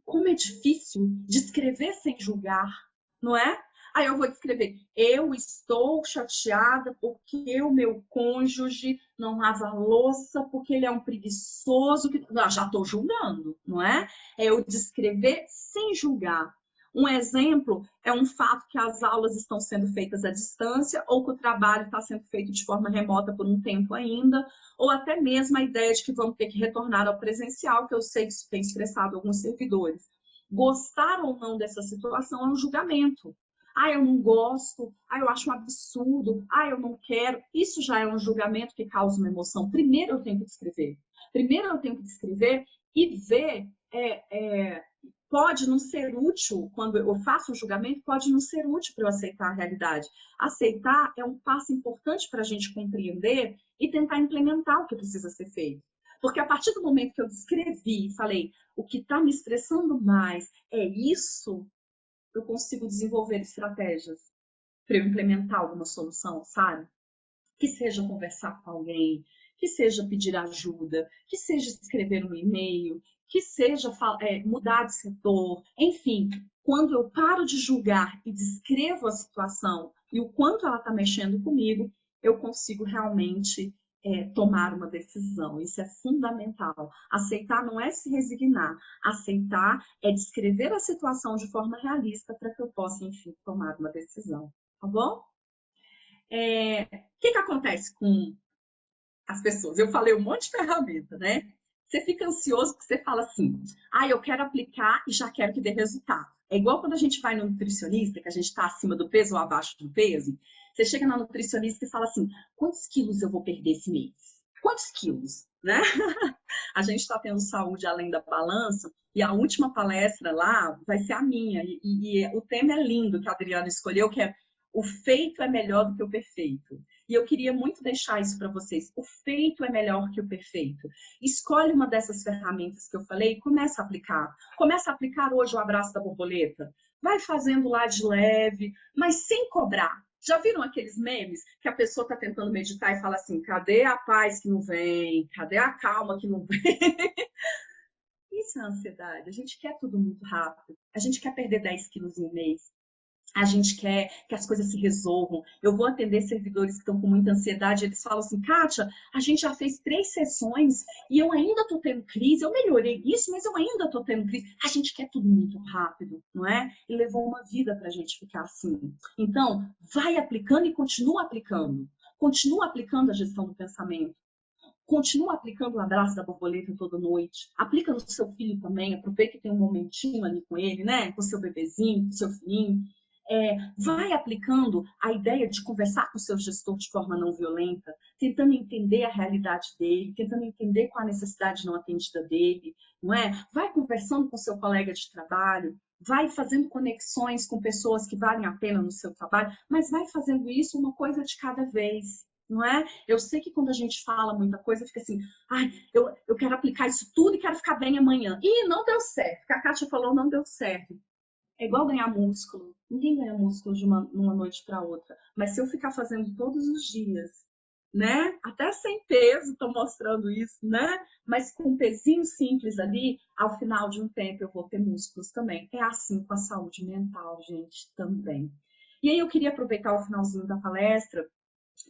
Como é difícil descrever sem julgar, não é? Aí eu vou descrever, eu estou chateada porque o meu cônjuge não lava a louça, porque ele é um preguiçoso. Já estou julgando, não é? É eu descrever sem julgar. Um exemplo é um fato que as aulas estão sendo feitas à distância ou que o trabalho está sendo feito de forma remota por um tempo ainda, ou até mesmo a ideia de que vamos ter que retornar ao presencial, que eu sei que isso tem estressado alguns servidores. Gostar ou não dessa situação é um julgamento. Ah, eu não gosto. Ah, eu acho um absurdo. Ah, eu não quero. Isso já é um julgamento que causa uma emoção. Primeiro eu tenho que descrever. Primeiro eu tenho que descrever e ver. Pode não ser útil, quando eu faço um julgamento, pode não ser útil para eu aceitar a realidade. Aceitar é um passo importante para a gente compreender e tentar implementar o que precisa ser feito. Porque a partir do momento que eu descrevi e falei, o que está me estressando mais é isso, eu consigo desenvolver estratégias para eu implementar alguma solução, sabe? Que seja conversar com alguém, que seja pedir ajuda, que seja escrever um e-mail, que seja mudar de setor, enfim, quando eu paro de julgar e descrevo a situação e o quanto ela está mexendo comigo, eu consigo realmente tomar uma decisão. Isso é fundamental. Aceitar não é se resignar. Aceitar é descrever a situação de forma realista para que eu possa, enfim, tomar uma decisão. Tá bom? O que acontece com as pessoas? Eu falei um monte de ferramenta, né? Você fica ansioso porque você fala assim, eu quero aplicar e já quero que dê resultado. É igual quando a gente vai no nutricionista, que a gente está acima do peso ou abaixo do peso. Você chega na nutricionista e fala assim, quantos quilos eu vou perder esse mês? Quantos quilos, né? A gente está tendo saúde além da balança e a última palestra lá vai ser a minha. E o tema é lindo que a Adriana escolheu, que é o feito é melhor do que o perfeito. E eu queria muito deixar isso para vocês. O feito é melhor que o perfeito. Escolhe uma dessas ferramentas que eu falei e começa a aplicar. Começa a aplicar hoje o abraço da borboleta. Vai fazendo lá de leve, mas sem cobrar. Já viram aqueles memes que a pessoa está tentando meditar e fala assim, cadê a paz que não vem? Cadê a calma que não vem? Isso é ansiedade. A gente quer tudo muito rápido. A gente quer perder 10 quilos em um mês. A gente quer que as coisas se resolvam. Eu vou atender servidores que estão com muita ansiedade, eles falam assim, Kátia, a gente já fez 3 sessões e eu ainda estou tendo crise, eu melhorei isso, mas eu ainda estou tendo crise. A gente quer tudo muito rápido, não é? E levou uma vida para a gente ficar assim. Então, vai aplicando e continua aplicando. Continua aplicando a gestão do pensamento. Continua aplicando o abraço da borboleta toda noite. Aplica no seu filho também. Aproveita que tem um momentinho ali com ele, né? Com o seu bebezinho, com o seu filhinho. Vai aplicando a ideia de conversar com o seu gestor de forma não violenta, tentando entender a realidade dele, tentando entender qual a necessidade não atendida dele, não é? Vai conversando com o seu colega de trabalho, vai fazendo conexões com pessoas que valem a pena no seu trabalho, mas vai fazendo isso uma coisa de cada vez, não é? Eu sei que quando a gente fala muita coisa, fica assim, ai, eu quero aplicar isso tudo e quero ficar bem amanhã. E não deu certo. O que a Kátia falou não deu certo. É igual ganhar músculo. Ninguém ganha músculo de uma noite para outra. Mas se eu ficar fazendo todos os dias, né? Até sem peso, estou mostrando isso, né? Mas com um pezinho simples ali, ao final de um tempo eu vou ter músculos também. É assim com a saúde mental, gente, também. E aí eu queria aproveitar o finalzinho da palestra.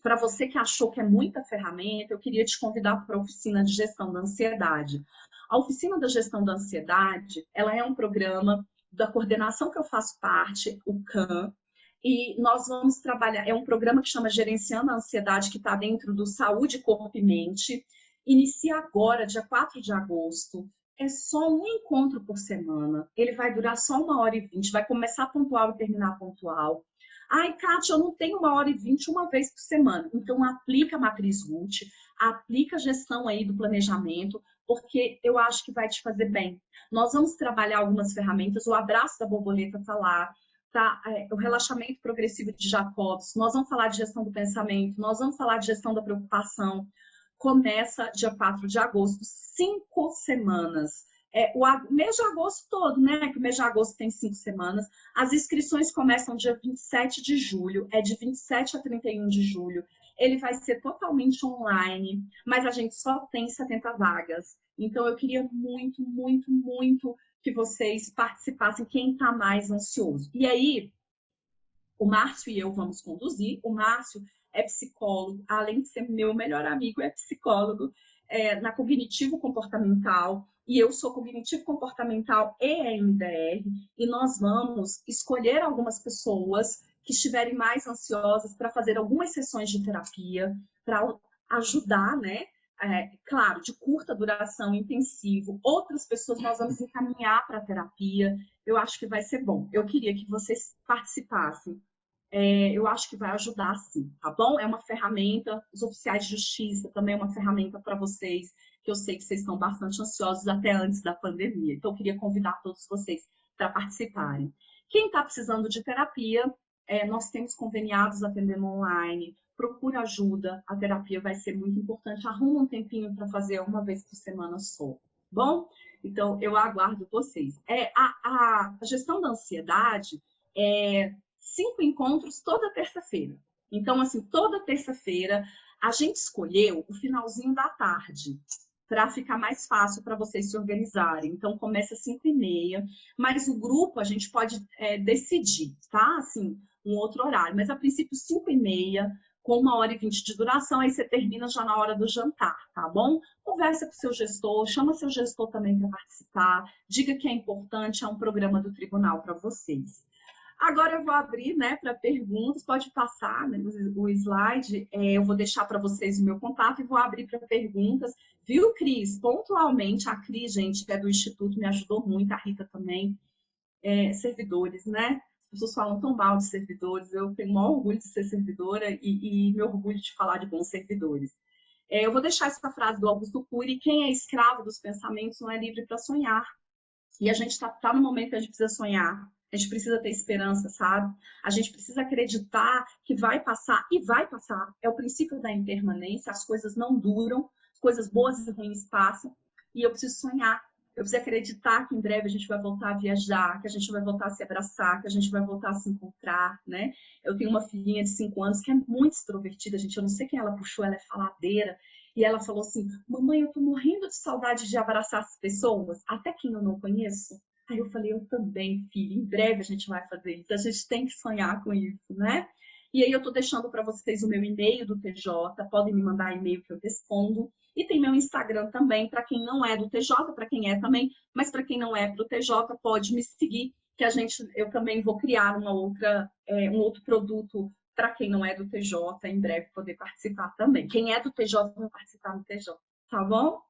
Para você que achou que é muita ferramenta, eu queria te convidar para a oficina de gestão da ansiedade. A oficina da gestão da ansiedade, ela é um programa da coordenação que eu faço parte, o CAN, e nós vamos trabalhar, é um programa que chama Gerenciando a Ansiedade, que está dentro do Saúde, Corpo e Mente. Inicia agora, dia 4 de agosto. É só um encontro por semana. Ele vai durar só 1h20, vai começar pontual e terminar pontual. Ai, Kátia, eu não tenho 1h20 uma vez por semana. Então, aplica a matriz RUT, aplica a gestão aí do planejamento, porque eu acho que vai te fazer bem. Nós vamos trabalhar algumas ferramentas, o abraço da borboleta está lá, tá? O relaxamento progressivo de Jacobs, nós vamos falar de gestão do pensamento, nós vamos falar de gestão da preocupação. Começa dia 4 de agosto, 5 semanas. O mês de agosto todo, né? Que o mês de agosto tem 5 semanas. As inscrições começam dia 27 de julho, é de 27 a 31 de julho. Ele vai ser totalmente online, mas a gente só tem 70 vagas. Então, eu queria muito, muito, muito que vocês participassem, quem está mais ansioso. E aí, o Márcio e eu vamos conduzir. O Márcio é psicólogo, além de ser meu melhor amigo, é psicólogo na cognitivo comportamental. E eu sou cognitivo comportamental e EMDR. E nós vamos escolher algumas pessoas que estiverem mais ansiosas para fazer algumas sessões de terapia, para ajudar, né? Claro, de curta duração, intensivo. Outras pessoas nós vamos encaminhar para a terapia. Eu acho que vai ser bom. Eu queria que vocês participassem. Eu acho que vai ajudar sim, tá bom? É uma ferramenta, os oficiais de justiça também é uma ferramenta para vocês, que eu sei que vocês estão bastante ansiosos até antes da pandemia. Então, eu queria convidar todos vocês para participarem. Quem está precisando de terapia, nós temos conveniados atendendo online, procura ajuda, a terapia vai ser muito importante, arruma um tempinho para fazer uma vez por semana só, bom? Então, eu aguardo vocês. A gestão da ansiedade é 5 encontros toda terça-feira. Então, assim, toda terça-feira a gente escolheu o finalzinho da tarde para ficar mais fácil para vocês se organizarem. Então, começa às 5h30, mas o grupo a gente pode decidir, tá? Assim, um outro horário. Mas, a princípio, 5h30, com 1h20 de duração, aí você termina já na hora do jantar, tá bom? Conversa com o seu gestor, chama seu gestor também para participar, diga que é importante, é um programa do tribunal para vocês. Agora eu vou abrir, né, para perguntas. Pode passar, né, o slide. Eu vou deixar para vocês o meu contato e vou abrir para perguntas. Viu, Cris? Pontualmente, a Cris, gente, que é do Instituto, me ajudou muito, a Rita também. Servidores, né? As pessoas falam tão mal de servidores. Eu tenho o maior orgulho de ser servidora e meu orgulho de falar de bons servidores. Eu vou deixar essa frase do Augusto Cury: quem é escravo dos pensamentos não é livre para sonhar. E a gente está no momento que a gente precisa sonhar. A gente precisa ter esperança, sabe? A gente precisa acreditar que vai passar, e vai passar. É o princípio da impermanência, as coisas não duram, as coisas boas e ruins passam, e eu preciso sonhar. Eu preciso acreditar que em breve a gente vai voltar a viajar, que a gente vai voltar a se abraçar, que a gente vai voltar a se encontrar, né? Eu tenho uma filhinha de 5 anos que é muito extrovertida, gente. Eu não sei quem ela puxou, ela é faladeira. E ela falou assim: mamãe, eu tô morrendo de saudade de abraçar as pessoas, até quem eu não conheço. Aí eu falei: eu também, filha, em breve a gente vai fazer isso, a gente tem que sonhar com isso, né? E aí eu tô deixando para vocês o meu e-mail do TJ, podem me mandar e-mail que eu respondo. E tem meu Instagram também, para quem não é do TJ, para quem é também, mas para quem não é pro TJ, pode me seguir, que eu também vou criar um outro produto para quem não é do TJ, em breve poder participar também. Quem é do TJ vai participar do TJ. tá bom?